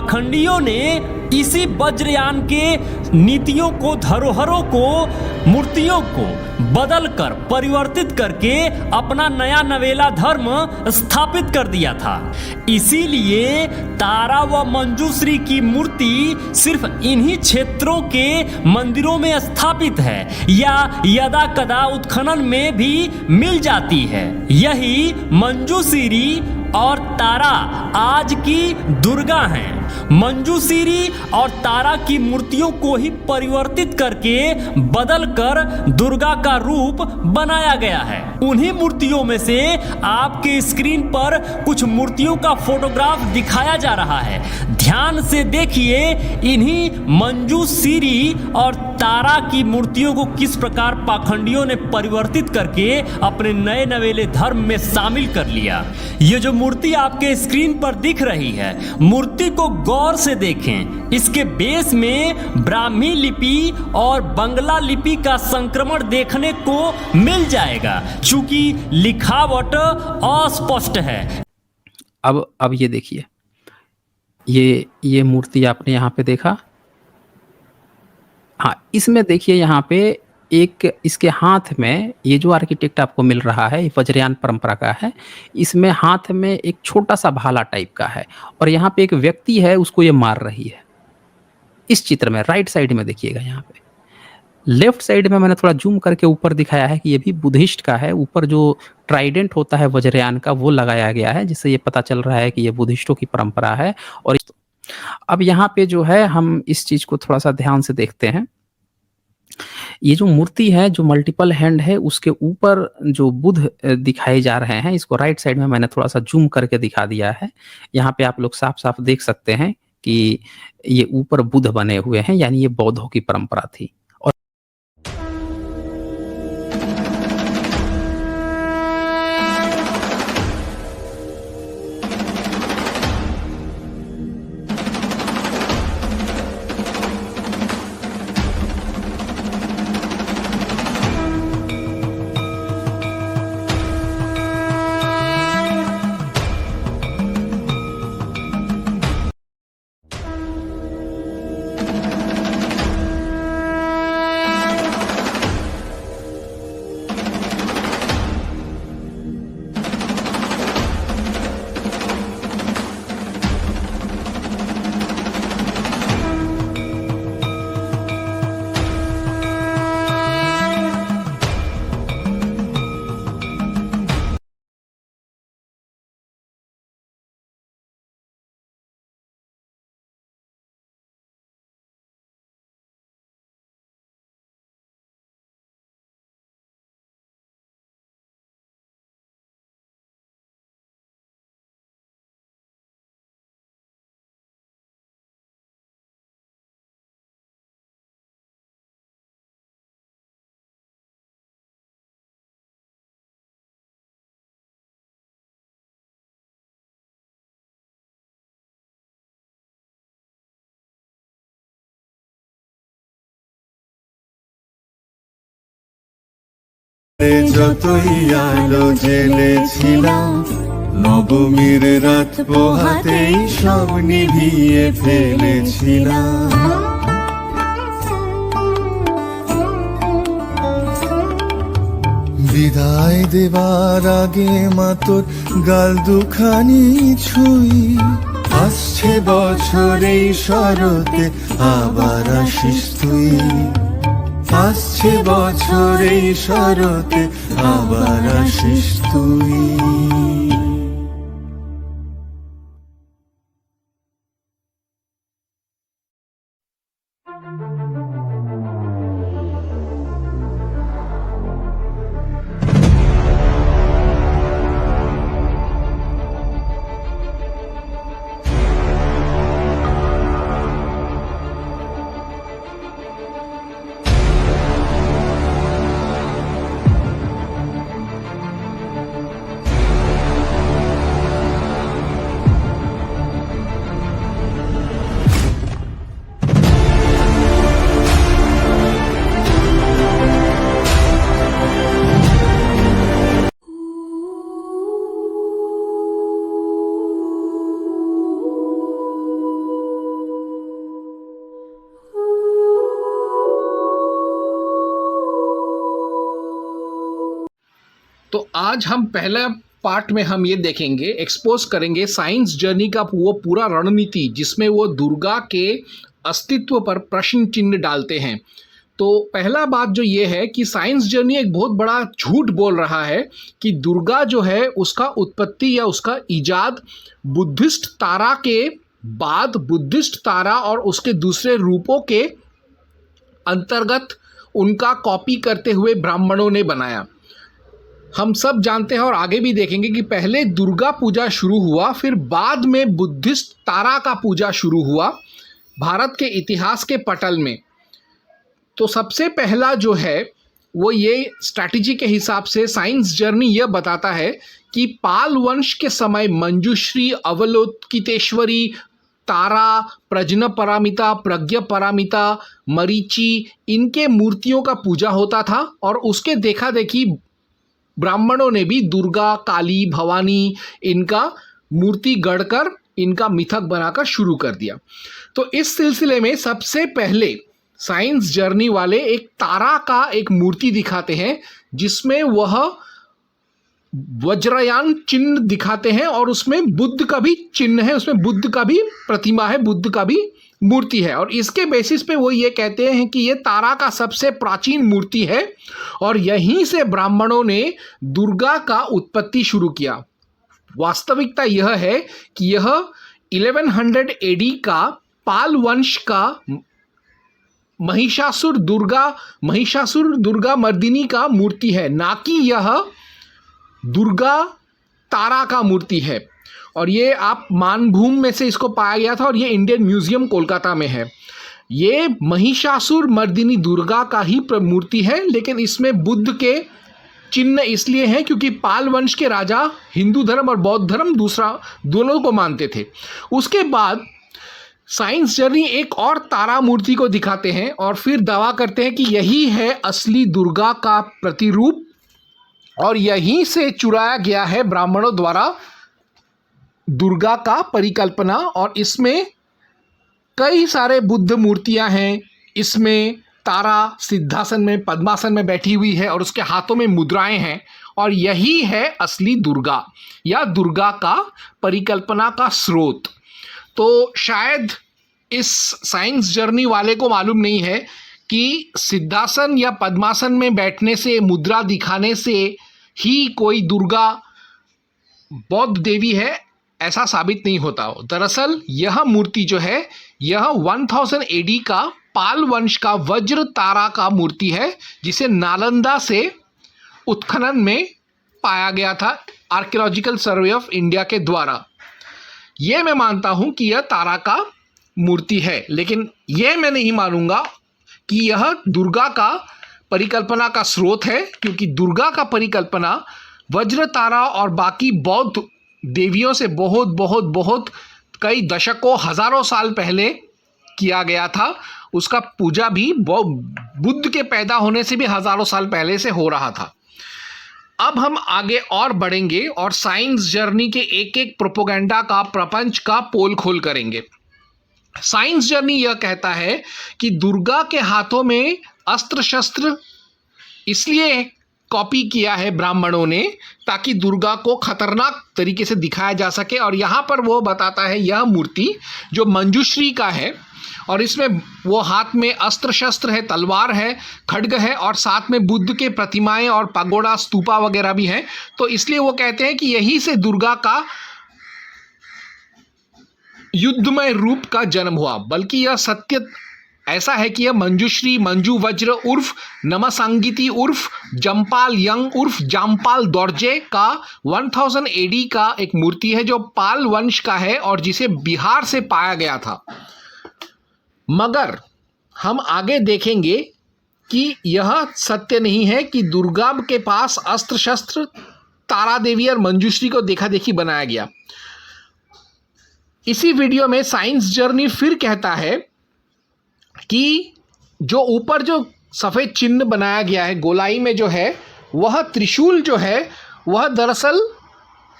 पाखंडियों ने इसी वज्रयान के नीतियों को, धरोहरों को, मूर्तियों को बदलकर, परिवर्तित करके अपना नया नवेला धर्म स्थापित कर दिया था। इसीलिए तारा व मंजूश्री की मूर्ति सिर्फ इन्हीं क्षेत्रों के मंदिरों में स्थापित है या यदा कदा उत्खनन में भी मिल जाती है। यही मंजूश्री और तारा आज की दुर्गा हैं। मंजूश्री और तारा की मूर्तियों को ही परिवर्तित करके बदलकर दुर्गा का रूप बनाया गया है। उन्हीं मूर्तियों में से आपके स्क्रीन पर कुछ मूर्तियों का फोटोग्राफ दिखाया जा रहा है। ध्यान से देखिए इन्हीं मंजूश्री और तारा की मूर्तियों को किस प्रकार पाखंडियों ने परिवर्तित करके अपने नए नवेले धर्म में शामिल कर लिया। ये जो मूर्ति आपके स्क्रीन पर दिख रही है, मूर्ति को गौर से देखें। इसके बेस में ब्राह्मी लिपि और बंगला लिपि का संक्रमण देखने को मिल जाएगा, चूंकि लिखावट अस्पष्ट है। अब ये देखिए, ये मूर्ति आपने यहाँ पे देखा। हाँ, इसमें देखिए यहाँ पे एक इसके हाथ में ये जो आर्किटेक्ट आपको मिल रहा है, ये वज्रयान परंपरा का है। इसमें हाथ में एक छोटा सा भाला टाइप का है और यहाँ पे एक व्यक्ति है, उसको ये मार रही है। इस चित्र में राइट साइड में देखिएगा, यहाँ पे लेफ्ट साइड में मैंने थोड़ा जूम करके ऊपर दिखाया है कि ये भी बुद्धिस्ट का है। ऊपर जो ट्राइडेंट होता है वज्रयान का, वो लगाया गया है, जिससे ये पता चल रहा है कि ये बुद्धिस्टों की परंपरा है। और अब यहाँ पे जो है, हम इस चीज को थोड़ा सा ध्यान से देखते हैं। ये जो मूर्ति है, जो मल्टीपल हैंड है, उसके ऊपर जो बुध दिखाए जा रहे हैं, इसको राइट साइड में मैंने थोड़ा सा जूम करके दिखा दिया है। यहाँ पे आप लोग साफ साफ देख सकते हैं कि ये ऊपर बुध बने हुए हैं, यानी ये बौद्धों की परंपरा थी। और যতই আলো জেলেছিলাম, নবমীর রাত পোহাতেই সব নিভিয়ে ফেলেছিলাম। বিদায় দেবার আগে মা তোর গাল দুখানি ছুঁই, আসছে বছর এই শরতে আবার আসিস তুই। আসছে বছর এই শরতে আবার আসিস তুই। आज हम पहला पार्ट में हम ये देखेंगे, एक्सपोज करेंगे साइंस जर्नी का वो पूरा रणनीति जिसमें वो दुर्गा के अस्तित्व पर प्रश्न चिन्ह डालते हैं। तो पहला बात जो ये है कि साइंस जर्नी एक बहुत बड़ा झूठ बोल रहा है कि दुर्गा जो है उसका उत्पत्ति या उसका इजाद बुद्धिस्ट तारा के बाद बुद्धिस्ट तारा और उसके दूसरे रूपों के अंतर्गत उनका कॉपी करते हुए ब्राह्मणों ने बनाया। हम सब जानते हैं और आगे भी देखेंगे कि पहले दुर्गा पूजा शुरू हुआ, फिर बाद में बुद्धिस्ट तारा का पूजा शुरू हुआ भारत के इतिहास के पटल में। तो सबसे पहला जो है वो ये स्ट्रैटेजी के हिसाब से साइंस जर्नी यह बताता है कि पाल वंश के समय मंजूश्री, अवलोकितेश्वरी, तारा, प्रज्ञ परामिता, प्रज्ञ परामिता, मरीचि, इनके मूर्तियों का पूजा होता था और उसके देखा देखी ब्राह्मणों ने भी दुर्गा, काली, भवानी इनका मूर्ति गढ़कर इनका मिथक बनाकर शुरू कर दिया। तो इस सिलसिले में सबसे पहले साइंस जर्नी वाले एक तारा का एक मूर्ति दिखाते हैं जिसमें वह वज्रयान चिन्ह दिखाते हैं और उसमें बुद्ध का भी चिन्ह है, उसमें बुद्ध का भी प्रतिमा है, बुद्ध का भी मूर्ति है। और इसके बेसिस पे वो ये कहते हैं कि ये तारा का सबसे प्राचीन मूर्ति है और यहीं से ब्राह्मणों ने दुर्गा का उत्पत्ति शुरू किया। वास्तविकता यह है कि यह 1100 एडी का पाल वंश का महिषासुर दुर्गा मर्दिनी का मूर्ति है, ना कि यह दुर्गा तारा का मूर्ति है। और ये आप मानभूम में से इसको पाया गया था और ये इंडियन म्यूजियम कोलकाता में है। ये महिषासुर मर्दिनी दुर्गा का ही मूर्ति है, लेकिन इसमें बुद्ध के चिन्ह इसलिए हैं क्योंकि पाल वंश के राजा हिंदू धर्म और बौद्ध धर्म दोनों को मानते थे। उसके बाद साइंस जर्नी एक और तारा मूर्ति को दिखाते हैं और फिर दावा करते हैं कि यही है असली दुर्गा का प्रतिरूप और यहीं से चुराया गया है ब्राह्मणों द्वारा दुर्गा का परिकल्पना। और इसमें कई सारे बुद्ध मूर्तियां हैं। इसमें तारा सिद्धासन में पद्मासन में बैठी हुई है और उसके हाथों में मुद्राएं हैं और यही है असली दुर्गा या दुर्गा का परिकल्पना का स्रोत। तो शायद इस साइंस जर्नी वाले को मालूम नहीं है कि सिद्धासन या पद्मासन में बैठने से, मुद्रा दिखाने से ही कोई दुर्गा बौद्ध देवी है ऐसा साबित नहीं होता। दरअसल यह मूर्ति जो है यह 1000 एडी का पाल वंश का वज्र तारा का मूर्ति है जिसे नालंदा से उत्खनन में पाया गया था आर्कियोलॉजिकल सर्वे ऑफ इंडिया के द्वारा। यह मैं मानता हूं कि यह तारा का मूर्ति है, लेकिन यह मैं नहीं मानूंगा कि यह दुर्गा का परिकल्पना का स्रोत है, क्योंकि दुर्गा का परिकल्पना वज्र तारा और बाकी बौद्ध देवियों से बहुत बहुत बहुत कई दशकों हजारों साल पहले किया गया था। उसका पूजा भी बुद्ध के पैदा होने से भी हजारों साल पहले से हो रहा था। अब हम आगे और बढ़ेंगे और साइंस जर्नी के एक एक प्रोपोगंडा का प्रपंच का पोल खोल करेंगे। साइंस जर्नी यह कहता है कि दुर्गा के हाथों में अस्त्र शस्त्र इसलिए कॉपी किया है ब्राह्मणों ने ताकि दुर्गा को खतरनाक तरीके से दिखाया जा सके। और यहाँ पर वो बताता है यह मूर्ति जो मंजूश्री का है और इसमें वो हाथ में अस्त्र शस्त्र है, तलवार है, खड्ग है और साथ में बुद्ध के प्रतिमाएं और पगोड़ा स्तूपा वगैरह भी हैं। तो इसलिए वो कहते हैं कि यही से दुर्गा का युद्धमय रूप का जन्म हुआ। बल्कि यह सत्य ऐसा है कि यह मंजूश्री, मंजू वज्र उर्फ नमसांगिती उर्फ जमपाल यंग उर्फ जामपाल दोर्जे का 1000 एडी का एक मूर्ति है जो पाल वंश का है और जिसे बिहार से पाया गया था। मगर हम आगे देखेंगे कि यह सत्य नहीं है कि दुर्गा के पास अस्त्र शस्त्र तारा देवी और मंजूश्री को देखा देखी बनाया गया। इसी वीडियो में साइंस जर्नी फिर कहता है कि जो ऊपर जो सफ़ेद चिन्ह बनाया गया है गोलाई में जो है वह त्रिशूल जो है वह दरअसल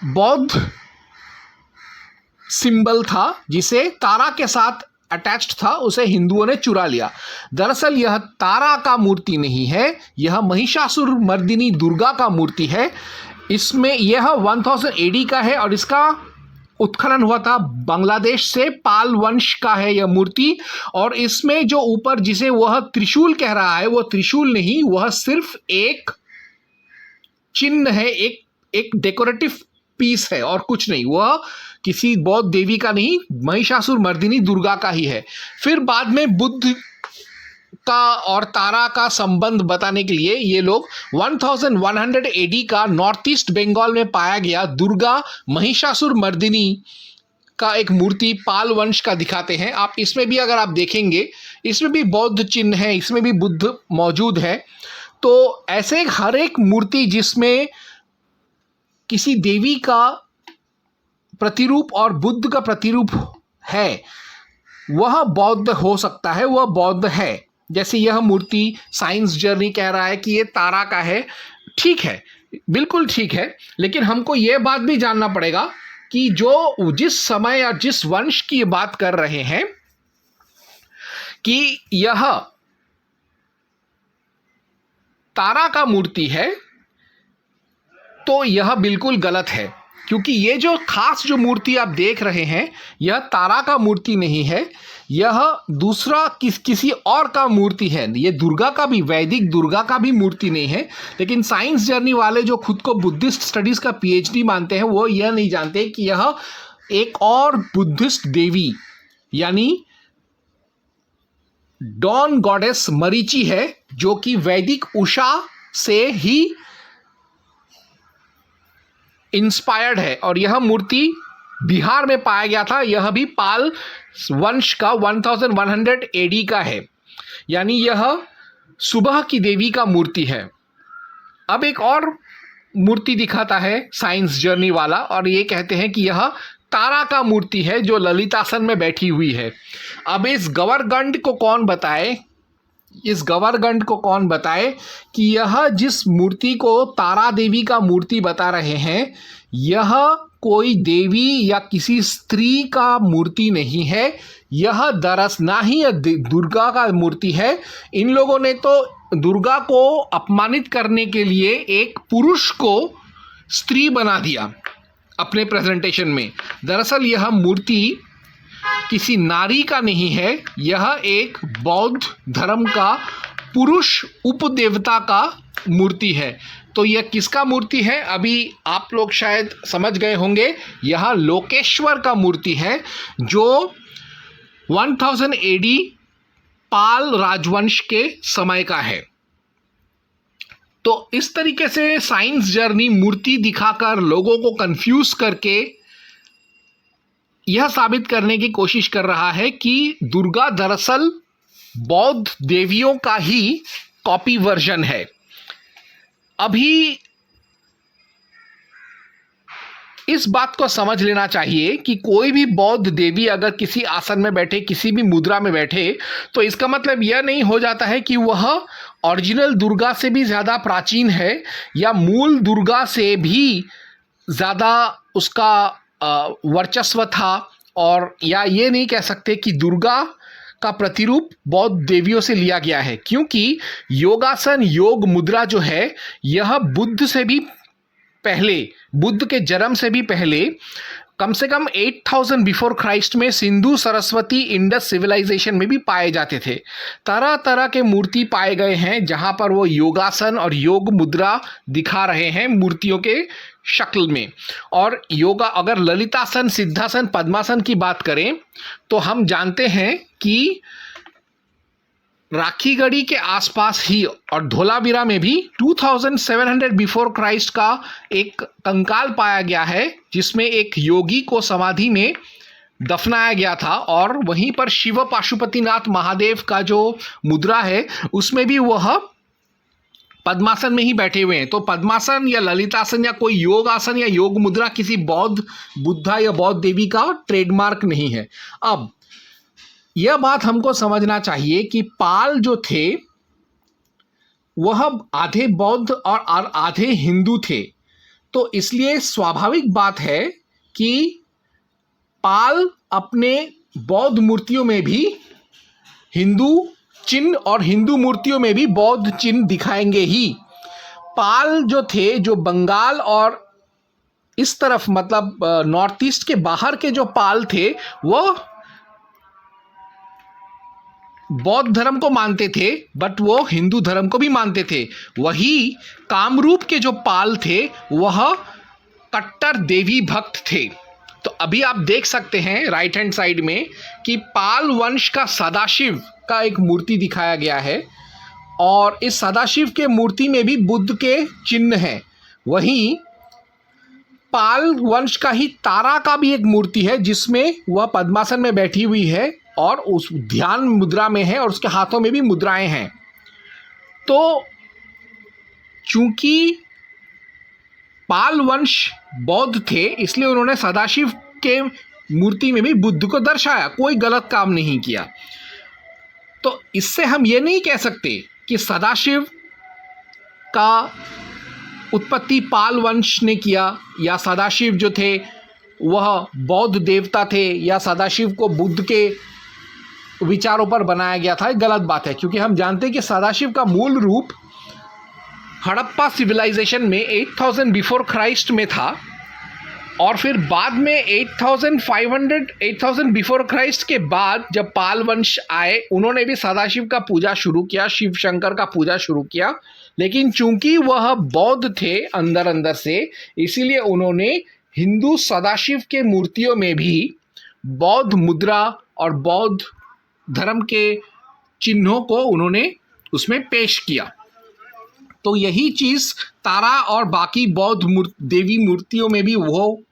बौद्ध सिंबल था जिसे तारा के साथ अटैच्ड था, उसे हिंदुओं ने चुरा लिया। दरअसल यह तारा का मूर्ति नहीं है, यह महिषासुर मर्दिनी दुर्गा का मूर्ति है। इसमें यह 1000 AD का है और इसका उत्खनन हुआ था बांग्लादेश से। पाल वंश का है यह मूर्ति। और इसमें जो ऊपर जिसे वह त्रिशूल कह रहा है, वो त्रिशूल नहीं, वह सिर्फ एक चिन्ह है, एक डेकोरेटिव पीस है और कुछ नहीं। वह किसी बौद्ध देवी का नहीं, महिषासुर मर्दिनी दुर्गा का ही है। फिर बाद में बुद्ध का और तारा का संबंध बताने के लिए ये लोग 1100 AD का नॉर्थ ईस्ट बंगाल में पाया गया दुर्गा महिषासुर मर्दिनी का एक मूर्ति पाल वंश का दिखाते हैं। आप इसमें भी अगर आप देखेंगे, इसमें भी बौद्ध चिन्ह है, इसमें भी बुद्ध मौजूद है। तो ऐसे हर एक मूर्ति जिसमें किसी देवी का प्रतिरूप और बुद्ध का प्रतिरूप है, वह बौद्ध हो सकता है, वह बौद्ध है। जैसे यह मूर्ति साइंस जर्नी कह रहा है कि ये तारा का है, ठीक है, बिल्कुल ठीक है, लेकिन हमको ये बात भी जानना पड़ेगा कि जो जिस समय या जिस वंश की बात कर रहे हैं कि यह तारा का मूर्ति है, तो यह बिल्कुल गलत है। क्योंकि ये जो खास जो मूर्ति आप देख रहे हैं, यह तारा का मूर्ति नहीं है, यह दूसरा किसी और का मूर्ति है। ये दुर्गा का भी, वैदिक दुर्गा का भी मूर्ति नहीं है। लेकिन साइंस जर्नी वाले जो खुद को बुद्धिस्ट स्टडीज का PhD मानते हैं, वो यह नहीं जानते कि यह एक और बुद्धिस्ट देवी यानी डॉन गॉडेस मरीचि है, जो कि वैदिक उषा से ही इंस्पायर्ड है। और यह मूर्ति बिहार में पाया गया था। यह भी पाल वंश का 1100 AD का है, यानी यह सुबह की देवी का मूर्ति है। अब एक और मूर्ति दिखाता है साइंस जर्नी वाला, और ये कहते हैं कि यह तारा का मूर्ति है जो ललितासन में बैठी हुई है। अब इस गवरगंड को कौन बताए, इस गवरगंड को कौन बताए कि यह जिस मूर्ति को तारा देवी का मूर्ति बता रहे हैं, यह कोई देवी या किसी स्त्री का मूर्ति नहीं है, यह दरअसल ना ही दुर्गा का मूर्ति है। इन लोगों ने तो दुर्गा को अपमानित करने के लिए एक पुरुष को स्त्री बना दिया अपने प्रेजेंटेशन में। दरअसल यह मूर्ति किसी नारी का नहीं है, यह एक बौद्ध धर्म का पुरुष उपदेवता का मूर्ति है। तो यह किसका मूर्ति है, अभी आप लोग शायद समझ गए होंगे। यह लोकेश्वर का मूर्ति है जो 1000 AD पाल राजवंश के समय का है। तो इस तरीके से साइंस जर्नी मूर्ति दिखाकर लोगों को कंफ्यूज करके यह साबित करने की कोशिश कर रहा है कि दुर्गा दरअसल बौद्ध देवियों का ही कॉपी वर्जन है। अभी इस बात को समझ लेना चाहिए कि कोई भी बौद्ध देवी अगर किसी आसन में बैठे, किसी भी मुद्रा में बैठे, तो इसका मतलब यह नहीं हो जाता है कि वह ओरिजिनल दुर्गा से भी ज़्यादा प्राचीन है या मूल दुर्गा से भी ज़्यादा उसका वर्चस्व था। और या ये नहीं कह सकते कि दुर्गा का प्रतिरूप बौद्ध देवियों से लिया गया है, क्योंकि योगासन योग मुद्रा जो है यह बुद्ध से भी पहले, बुद्ध के जन्म से भी पहले कम से कम 8000 बिफोर क्राइस्ट में सिंधु सरस्वती इंडस सिविलाइजेशन में भी पाए जाते थे। तरह तरह के मूर्ति पाए गए हैं जहां पर वो योगासन और योग मुद्रा दिखा रहे हैं मूर्तियों के शक्ल में। और योगा, अगर ललितासन, सिद्धासन, पद्मासन की बात करें तो हम जानते हैं कि राखीगढ़ी के आसपास ही और धोलावीरा में भी 2700 बिफोर क्राइस्ट का एक कंकाल पाया गया है जिसमें एक योगी को समाधि में दफनाया गया था। और वहीं पर शिव पाशुपतिनाथ महादेव का जो मुद्रा है उसमें भी वह पद्मासन में ही बैठे हुए हैं। तो पद्मासन या ललितासन या कोई योग आसन या योग मुद्रा किसी बौद्ध बुद्धा या बौद्ध देवी का ट्रेडमार्क नहीं है। अब यह बात हमको समझना चाहिए कि पाल जो थे वह आधे बौद्ध और आधे हिंदू थे, तो इसलिए स्वाभाविक बात है कि पाल अपने बौद्ध मूर्तियों में भी हिंदू चिन्ह और हिंदू मूर्तियों में भी बौद्ध चिन्ह दिखाएंगे ही। पाल जो थे, जो बंगाल और इस तरफ मतलब नॉर्थ ईस्ट के बाहर के जो पाल थे वो बौद्ध धर्म को मानते थे, बट वो हिंदू धर्म को भी मानते थे। वही कामरूप के जो पाल थे वह कट्टर देवी भक्त थे। तो अभी आप देख सकते हैं राइट हैंड साइड में कि पाल वंश का सदाशिव का एक मूर्ति दिखाया गया है और इस सदाशिव के मूर्ति में भी बुद्ध के चिन्ह हैं। वहीं पाल वंश का ही तारा का भी एक मूर्ति है जिसमें वह पद्मासन में बैठी हुई है और उस ध्यान मुद्रा में है और उसके हाथों में भी मुद्राएं हैं। तो चूंकि पाल वंश बौद्ध थे इसलिए उन्होंने सदाशिव के मूर्ति में भी बुद्ध को दर्शाया, कोई गलत काम नहीं किया। तो इससे हम ये नहीं कह सकते कि सदाशिव का उत्पत्ति पाल वंश ने किया या सदाशिव जो थे वह बौद्ध देवता थे या सदाशिव को बुद्ध के विचारों पर बनाया गया था। गलत बात है, क्योंकि हम जानते हैं कि सदाशिव का मूल रूप हड़प्पा सिविलाइजेशन में 8000 बिफोर क्राइस्ट में था और फिर बाद में 8000 बिफोर क्राइस्ट के बाद जब पाल वंश आए उन्होंने भी सदाशिव का पूजा शुरू किया, शिव शंकर का पूजा शुरू किया। लेकिन चूंकि वह बौद्ध थे अंदर अंदर से, इसीलिए उन्होंने हिंदू सदाशिव के मूर्तियों में भी बौद्ध मुद्रा और बौद्ध धर्म के चिन्हों को उन्होंने उसमें पेश किया। तो यही चीज़ तारा और बाकी बौद्ध देवी मूर्तियों में भी वो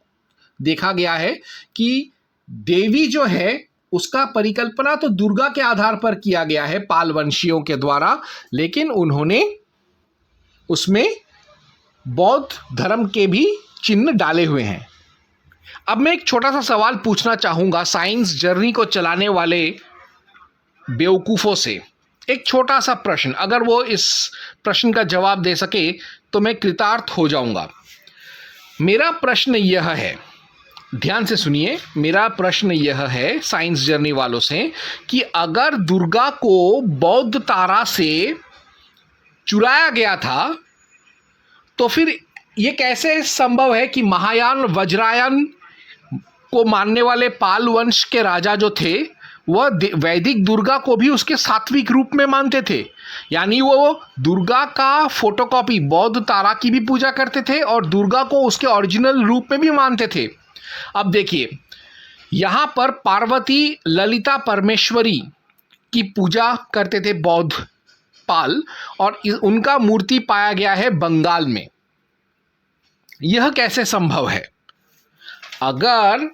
देखा गया है कि देवी जो है उसका परिकल्पना तो दुर्गा के आधार पर किया गया है पाल वंशियों के द्वारा, लेकिन उन्होंने उसमें बौद्ध धर्म के भी चिन्ह डाले हुए हैं। अब मैं एक छोटा सा सवाल पूछना चाहूँगा साइंस जर्नी को चलाने वाले बेवकूफ़ों से। एक छोटा सा प्रश्न, अगर वो इस प्रश्न का जवाब दे सके तो मैं कृतार्थ हो जाऊंगा। मेरा प्रश्न यह है, ध्यान से सुनिए, मेरा प्रश्न यह है साइंस जर्नी वालों से कि अगर दुर्गा को बौद्ध तारा से चुराया गया था तो फिर ये कैसे संभव है कि महायान वज्रायन को मानने वाले पाल वंश के राजा जो थे वह वैदिक दुर्गा को भी उसके सात्विक रूप में मानते थे, यानी वो दुर्गा का फोटोकॉपी बौद्ध तारा की भी पूजा करते थे और दुर्गा को उसके ओरिजिनल रूप में भी मानते थे। अब देखिए, यहाँ पर पार्वती ललिता परमेश्वरी की पूजा करते थे बौद्ध पाल और उनका मूर्ति पाया गया है बंगाल में। यह कैसे संभव है? अगर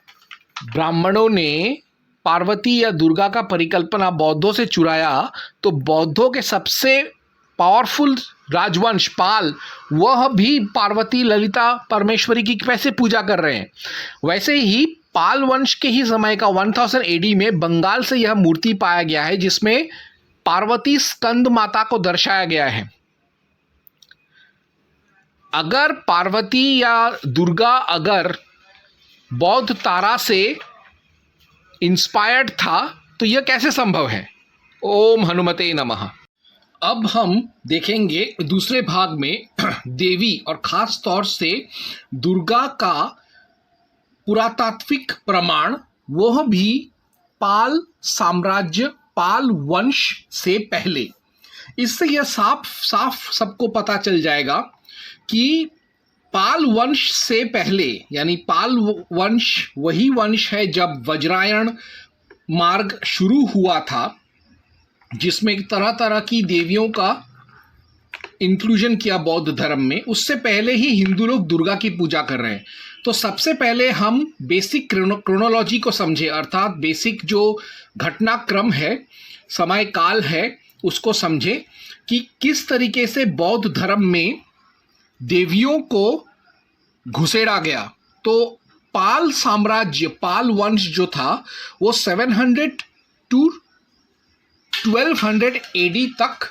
ब्राह्मणों ने पार्वती या दुर्गा का परिकल्पना बौद्धों से चुराया तो बौद्धों के सबसे पावरफुल राजवंश पाल वह भी पार्वती ललिता परमेश्वरी की कैसे पूजा कर रहे हैं। वैसे ही पाल वंश के ही समय का 1000 AD में बंगाल से यह मूर्ति पाया गया है जिसमें पार्वती स्कंद माता को दर्शाया गया है। अगर पार्वती या दुर्गा अगर बौद्ध तारा से इंस्पायर्ड था तो यह कैसे संभव है? ओम हनुमते नमः। अब हम देखेंगे दूसरे भाग में देवी और खास तौर से दुर्गा का पुरातात्विक प्रमाण, वह भी पाल साम्राज्य पाल वंश से पहले। इससे यह साफ साफ सबको पता चल जाएगा कि पाल वंश से पहले, यानी पाल वंश वही वंश है जब वज्रायण मार्ग शुरू हुआ था जिसमें तरह तरह की देवियों का इंक्लूजन किया बौद्ध धर्म में। उससे पहले ही हिंदू लोग दुर्गा की पूजा कर रहे हैं। तो सबसे पहले हम बेसिक क्रोनोलॉजी को समझे, अर्थात बेसिक जो घटनाक्रम है, समय काल है, उसको समझे कि किस तरीके से बौद्ध धर्म में देवियों को घुसेड़ा गया। तो पाल साम्राज्य पाल वंश जो था वो 700 to 1200 AD तक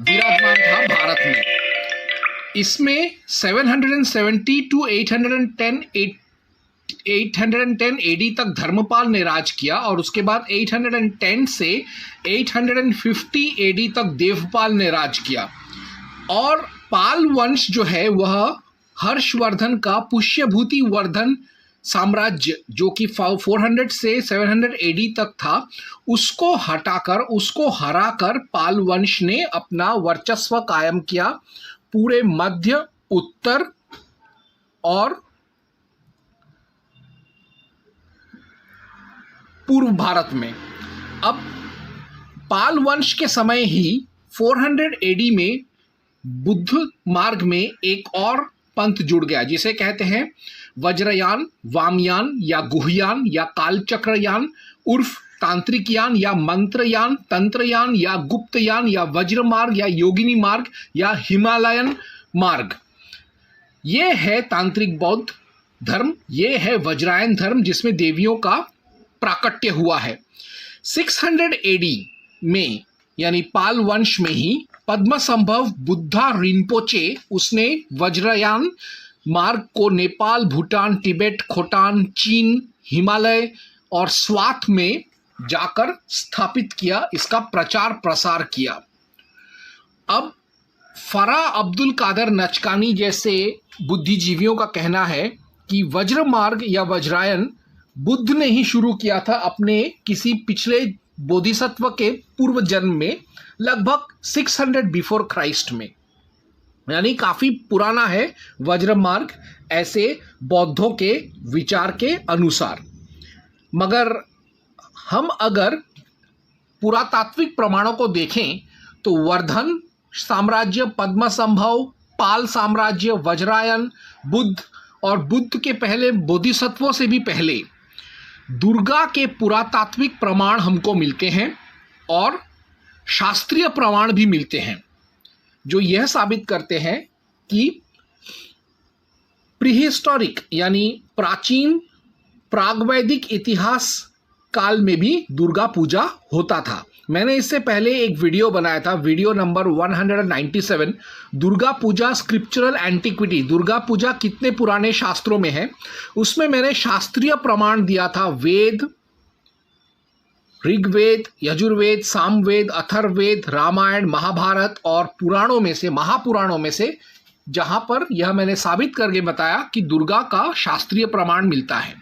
विराजमान था भारत में। इसमें 770 to 810 AD तक धर्मपाल ने राज किया और उसके बाद 810 से 850 AD तक देवपाल ने राज किया। और पाल वंश जो है वह हर्षवर्धन का पुष्यभूति वर्धन साम्राज्य जो कि 400 से 700 एडी तक था, उसको हटाकर, उसको हराकर पाल वंश ने अपना वर्चस्व कायम किया पूरे मध्य, उत्तर और पूर्व भारत में। अब पाल वंश के समय ही 400 एडी में बुद्ध मार्ग में एक और पंथ जुड़ गया जिसे कहते हैं वज्रयान, वामयान या गुहयान या कालचक्रयान उर्फ तांत्रिकयान या मंत्रयान, तंत्रयान या गुप्तयान या वज्र मार्ग या योगिनी मार्ग या हिमालयन मार्ग। ये है तांत्रिक बौद्ध धर्म, ये है वज्रायन धर्म जिसमें देवियों का प्राकट्य हुआ है। 600 एडी में यानी पाल वंश में ही पद्मसंभव बुद्धा रिनपोचे उसने वज्रयान मार्ग को नेपाल, भूटान, तिब्बत, खोटान, चीन, हिमालय और स्वात में जाकर स्थापित किया, इसका प्रचार प्रसार किया। अब फरा अब्दुल कादर नचकानी जैसे बुद्धिजीवियों का कहना है कि वज्र मार्ग या वज्रायन बुद्ध ने ही शुरू किया था अपने किसी पिछले बोधिसत्व के पूर्व जन्म में, लगभग 600 बिफोर क्राइस्ट में, यानी काफी पुराना है वज्र मार्ग ऐसे बौद्धों के विचार के अनुसार। मगर हम अगर पुरातात्विक प्रमाणों को देखें तो वर्धन साम्राज्य, पद्मसंभव, पाल साम्राज्य, वज्रायन, बुद्ध और बुद्ध के पहले बोधिसत्वों से भी पहले दुर्गा के पुरातात्विक प्रमाण हमको मिलते हैं और शास्त्रीय प्रमाण भी मिलते हैं जो यह साबित करते हैं कि प्रीहिस्टोरिक यानी प्राचीन प्रागवैदिक इतिहास काल में भी दुर्गा पूजा होता था। मैंने इससे पहले एक वीडियो बनाया था, video number 197, Durga Puja scriptural antiquity, Durga Puja कितने पुराने शास्त्रों में है। उसमें मैंने शास्त्रीय प्रमाण दिया था वेद, ऋग्वेद, यजुर्वेद, सामवेद, अथर्ववेद, रामायण, महाभारत और पुराणों में से, महापुराणों में से, जहां पर यह मैंने साबित करके बताया कि दुर्गा का शास्त्रीय प्रमाण मिलता है।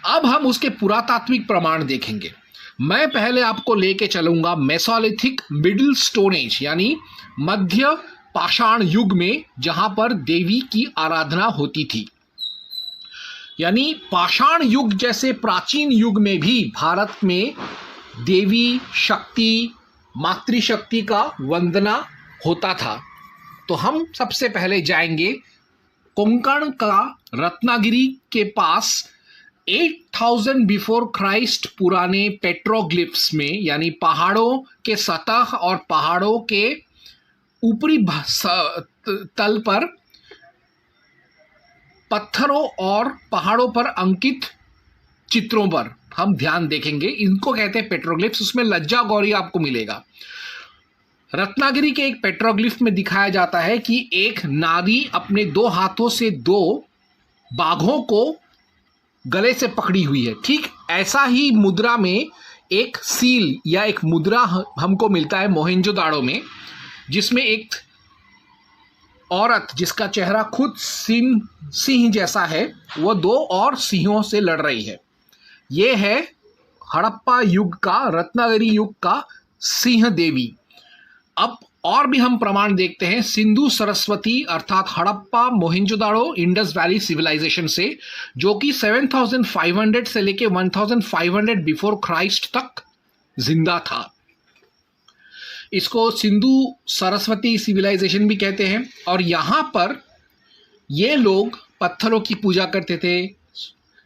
अब हम उसके पुरातात्विक प्रमाण देखेंगे। मैं पहले आपको लेके चलूंगा मेसोलिथिक मिडिल स्टोन एज यानी मध्य पाषाण युग में, जहां पर देवी की आराधना होती थी। यानी पाषाण युग जैसे प्राचीन युग में भी भारत में देवी शक्ति, मातृशक्ति का वंदना होता था। तो हम सबसे पहले जाएंगे कोंकण का रत्नागिरी के पास 8000 बिफोर क्राइस्ट पुराने पेट्रोग्लिफ्स में, यानी पहाड़ों के सतह और पहाड़ों के ऊपरी तल पर पत्थरों और पहाड़ों पर अंकित चित्रों पर हम ध्यान देखेंगे। इनको कहते हैं पेट्रोग्लिफ्स। उसमें लज्जा गौरी आपको मिलेगा। रत्नागिरी के एक पेट्रोग्लिफ में दिखाया जाता है कि एक नारी अपने 2 हाथों से 2 बाघों को गले से पकड़ी हुई है। ठीक ऐसा ही मुद्रा में एक सील या एक मुद्रा हमको मिलता है मोहेंजोदाड़ो में, जिसमें एक औरत जिसका चेहरा खुद सिंह जैसा है, वह 2 और सिंहों से लड़ रही है। ये है हड़प्पा युग का, रत्नागिरी युग का सिंह देवी। अब और भी हम प्रमाण देखते हैं सिंधु सरस्वती अर्थात हड़प्पा मोहेंजोदाड़ो इंडस वैली सिविलाइजेशन से, जो कि 7500 से लेके 1500 बिफोर क्राइस्ट तक जिंदा था। इसको सिंधु सरस्वती सिविलाइजेशन भी कहते हैं। और यहाँ पर ये लोग पत्थरों की पूजा करते थे,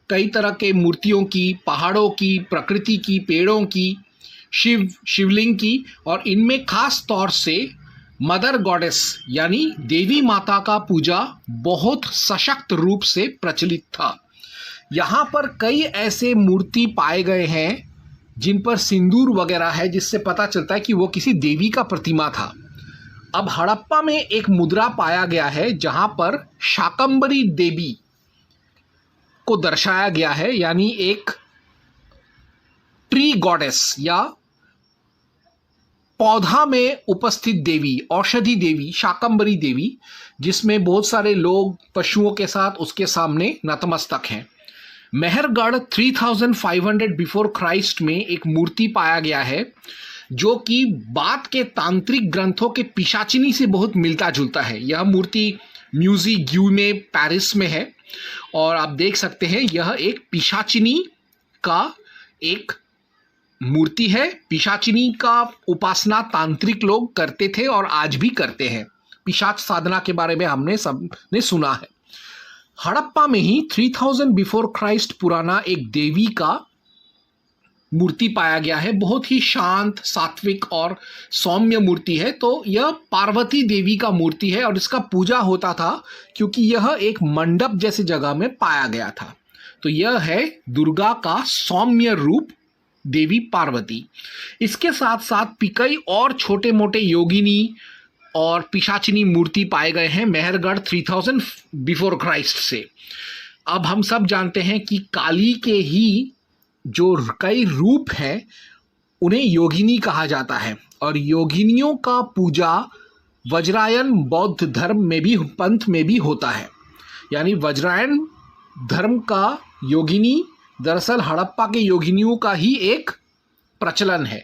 कई तरह के मूर्तियों की, पहाड़ों की, प्रकृति की, पेड़ों की, शिवलिंग की, और इनमें खास तौर से मदर गॉडेस यानी देवी माता का पूजा बहुत सशक्त रूप से प्रचलित था। यहाँ पर कई ऐसे मूर्ति पाए गए हैं जिन पर सिंदूर वगैरह है, जिससे पता चलता है कि वो किसी देवी का प्रतिमा था। अब हड़प्पा में एक मुद्रा पाया गया है जहाँ पर शाकंभरी देवी को दर्शाया गया है, यानी एक ट्री गॉडेस या पौधा में उपस्थित देवी, औषधि देवी, शाकंभरी देवी, जिसमें बहुत सारे लोग पशुओं के साथ उसके सामने नतमस्तक हैं। मेहरगढ़ 3500 बिफोर क्राइस्ट में एक मूर्ति पाया गया है जो कि बाद के तांत्रिक ग्रंथों के पिशाचिनी से बहुत मिलता जुलता है। यह मूर्ति म्यूजी ग्यूने पेरिस में है और आप देख सकते हैं यह एक पिशाचिनी का एक मूर्ति है। पिशाचिनी का उपासना तांत्रिक लोग करते थे और आज भी करते हैं। पिशाच साधना के बारे में हमने सबने सुना है। हड़प्पा में ही 3000 बिफोर क्राइस्ट पुराना एक देवी का मूर्ति पाया गया है। बहुत ही शांत, सात्विक और सौम्य मूर्ति है। तो यह पार्वती देवी का मूर्ति है और इसका पूजा होता था क्योंकि यह एक मंडप जैसी जगह में पाया गया था। तो यह है दुर्गा का सौम्य रूप, देवी पार्वती। इसके साथ साथ कई और छोटे मोटे योगिनी और पिशाचिनी मूर्ति पाए गए हैं मेहरगढ़ 3000 बिफोर क्राइस्ट से। अब हम सब जानते हैं कि काली के ही जो कई रूप हैं उन्हें योगिनी कहा जाता है और योगिनियों का पूजा वज्रायन बौद्ध धर्म में भी, पंथ में भी होता है। यानी वज्रायन धर्म का योगिनी दरअसल हड़प्पा के योगिनियों का ही एक प्रचलन है।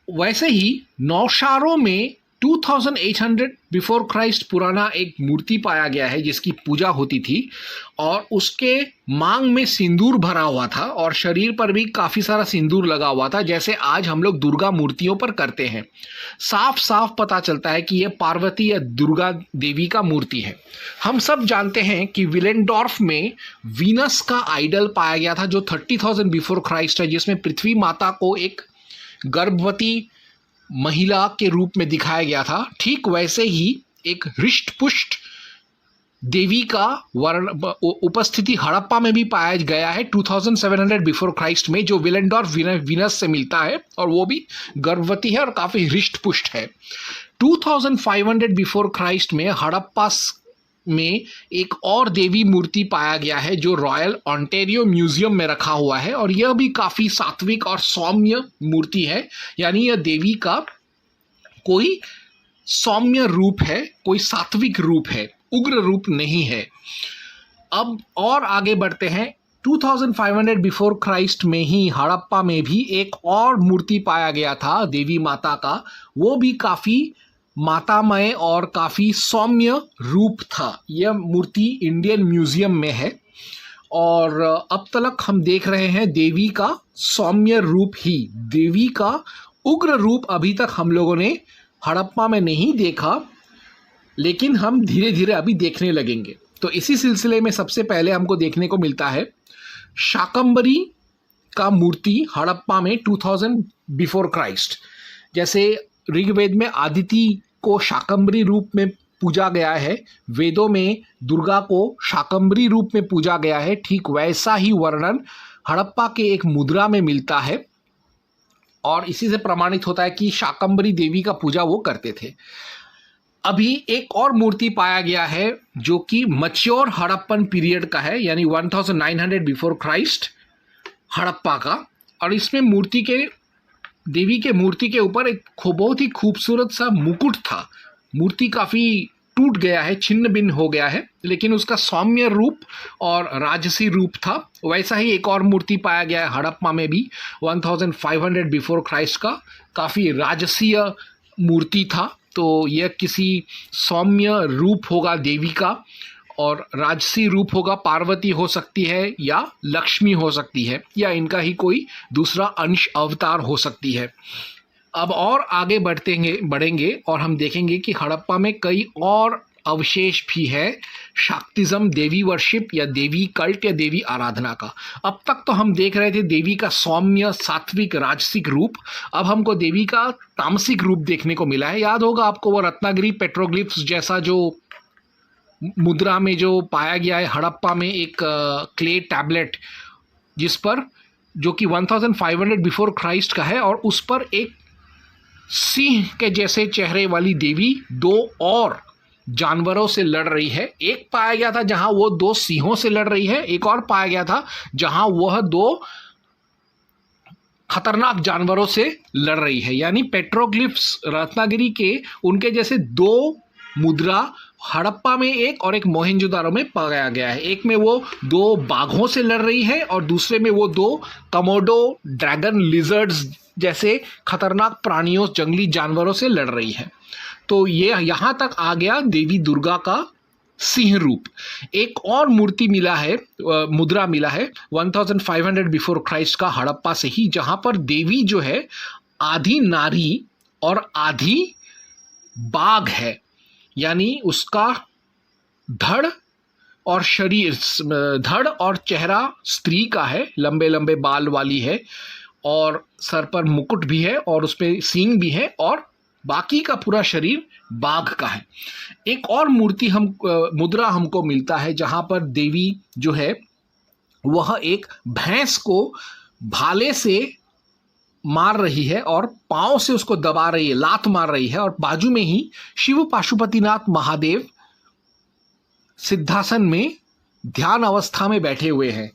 वैसे ही नौशारों में 2800 बिफोर क्राइस्ट पुराना एक मूर्ति पाया गया है जिसकी पूजा होती थी और उसके मांग में सिंदूर भरा हुआ था और शरीर पर भी काफ़ी सारा सिंदूर लगा हुआ था, जैसे आज हम लोग दुर्गा मूर्तियों पर करते हैं। साफ साफ पता चलता है कि यह पार्वती या दुर्गा देवी का मूर्ति है। हम सब जानते हैं कि विलेंडॉर्फ में वीनस का आइडल पाया गया था जो 30,000 बिफोर क्राइस्ट है, जिसमें पृथ्वी माता को एक गर्भवती महिला के रूप में दिखाया गया था। ठीक वैसे ही एक हृष्ट पुष्ट देवी का उपस्थिति हड़प्पा में भी पाया गया है 2700 बिफोर क्राइस्ट में, जो विलेंडॉर्फ वीनस से मिलता है और वो भी गर्भवती है और काफ़ी हृष्ट पुष्ट है। 2500 बिफोर क्राइस्ट में हड़प्पा में एक और देवी मूर्ति पाया गया है जो रॉयल ऑन्टेरियो म्यूजियम में रखा हुआ है और यह भी काफ़ी सात्विक और सौम्य मूर्ति है। यानी यह देवी का कोई सौम्य रूप है, कोई सात्विक रूप है, उग्र रूप नहीं है। अब और आगे बढ़ते हैं। 2500 बिफोर क्राइस्ट में ही हड़प्पा में भी एक और मूर्ति पाया गया था देवी माता का। वो भी काफ़ी मातामय और काफ़ी सौम्य रूप था। यह मूर्ति इंडियन म्यूजियम में है और अब तक हम देख रहे हैं देवी का सौम्य रूप ही। देवी का उग्र रूप अभी तक हम लोगों ने हड़प्पा में नहीं देखा, लेकिन हम धीरे धीरे अभी देखने लगेंगे। तो इसी सिलसिले में सबसे पहले हमको देखने को मिलता है शाकंभरी का मूर्ति हड़प्पा में 2000 बिफोर क्राइस्ट। जैसे ऋग्वेद में आदिति को शाकंभरी रूप में पूजा गया है, वेदों में दुर्गा को शाकंभरी रूप में पूजा गया है, ठीक वैसा ही वर्णन हड़प्पा के एक मुद्रा में मिलता है और इसी से प्रमाणित होता है कि शाकंभरी देवी का पूजा वो करते थे। अभी एक और मूर्ति पाया गया है जो कि मैच्योर हड़प्पन पीरियड का है, यानी 1900 बिफोर क्राइस्ट हड़प्पा का। और इसमें देवी के मूर्ति के ऊपर एक बहुत ही खूबसूरत सा मुकुट था। मूर्ति काफ़ी टूट गया है, छिन्न भिन्न हो गया है, लेकिन उसका सौम्य रूप और राजसी रूप था। वैसा ही एक और मूर्ति पाया गया है हड़प्पा में भी 1500 बिफोर क्राइस्ट का, काफ़ी राजसीय मूर्ति था। तो यह किसी सौम्य रूप होगा देवी का और राजसी रूप होगा, पार्वती हो सकती है या लक्ष्मी हो सकती है या इनका ही कोई दूसरा अंश अवतार हो सकती है। अब और आगे बढ़ेंगे और हम देखेंगे कि हड़प्पा में कई और अवशेष भी है शाक्तिज्म, देवी वर्शिप या देवी कल्ट या देवी आराधना का। अब तक तो हम देख रहे थे देवी का सौम्य सात्विक राजसिक रूप, अब हमको देवी का तामसिक रूप देखने को मिला है। याद होगा आपको वो रत्नागिरी पेट्रोग्लिफ्स जैसा जो मुद्रा में जो पाया गया है हड़प्पा में, एक क्ले टैबलेट जिस पर, जो कि 1500 बिफोर क्राइस्ट का है और उस पर एक सिंह के जैसे चेहरे वाली देवी दो और जानवरों से लड़ रही है। एक पाया गया था जहां वो दो सिंहों से लड़ रही है, एक और पाया गया था जहां वह दो खतरनाक जानवरों से लड़ रही है। यानी पेट्रोग्लिफ्स रत्नागिरी के उनके जैसे दो मुद्रा हड़प्पा में एक और एक मोहनजोदारो में पाया गया है। एक में वो दो बाघों से लड़ रही है और दूसरे में वो दो कमोडो ड्रैगन लिजर्ड्स जैसे खतरनाक प्राणियों जंगली जानवरों से लड़ रही है। तो ये यहाँ तक आ गया देवी दुर्गा का सिंह रूप। एक और मूर्ति मिला है, मुद्रा मिला है 1500 बिफोर क्राइस्ट का हड़प्पा से ही, जहां पर देवी जो है आधी नारी और आधी बाघ है। यानी उसका धड़ और शरीर, धड़ और चेहरा स्त्री का है, लंबे लंबे बाल वाली है और सर पर मुकुट भी है और उस पे सींग भी है और बाकी का पूरा शरीर बाघ का है। एक और मूर्ति मुद्रा हमको मिलता है जहां पर देवी जो है वह एक भैंस को भाले से मार रही है और पांव से उसको दबा रही है, लात मार रही है, और बाजू में ही शिव पाशुपतिनाथ महादेव सिद्धासन में ध्यान अवस्था में बैठे हुए हैं।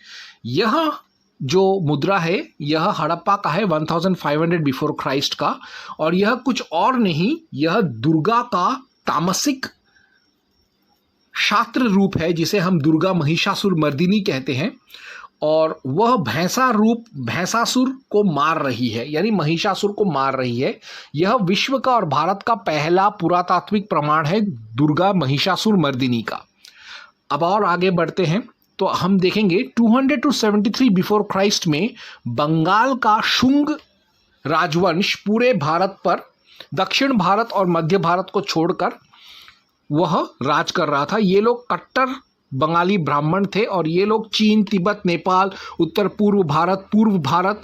यह जो मुद्रा है यह हड़प्पा का है 1500 बिफोर क्राइस्ट का, और यह कुछ और नहीं, यह दुर्गा का तामसिक शास्त्र रूप है जिसे हम दुर्गा महिषासुर मर्दिनी कहते हैं। और वह भैंसासुर को मार रही है, यानी महिषासुर को मार रही है। यह विश्व का और भारत का पहला पुरातात्विक प्रमाण है दुर्गा महिषासुर मर्दिनी का। अब और आगे बढ़ते हैं तो हम देखेंगे 200 to 73 बिफोर क्राइस्ट में बंगाल का शुंग राजवंश पूरे भारत पर, दक्षिण भारत और मध्य भारत को छोड़कर वह राज कर रहा था। ये लोग कट्टर बंगाली ब्राह्मण थे और ये लोग चीन, तिब्बत, नेपाल, उत्तर पूर्व भारत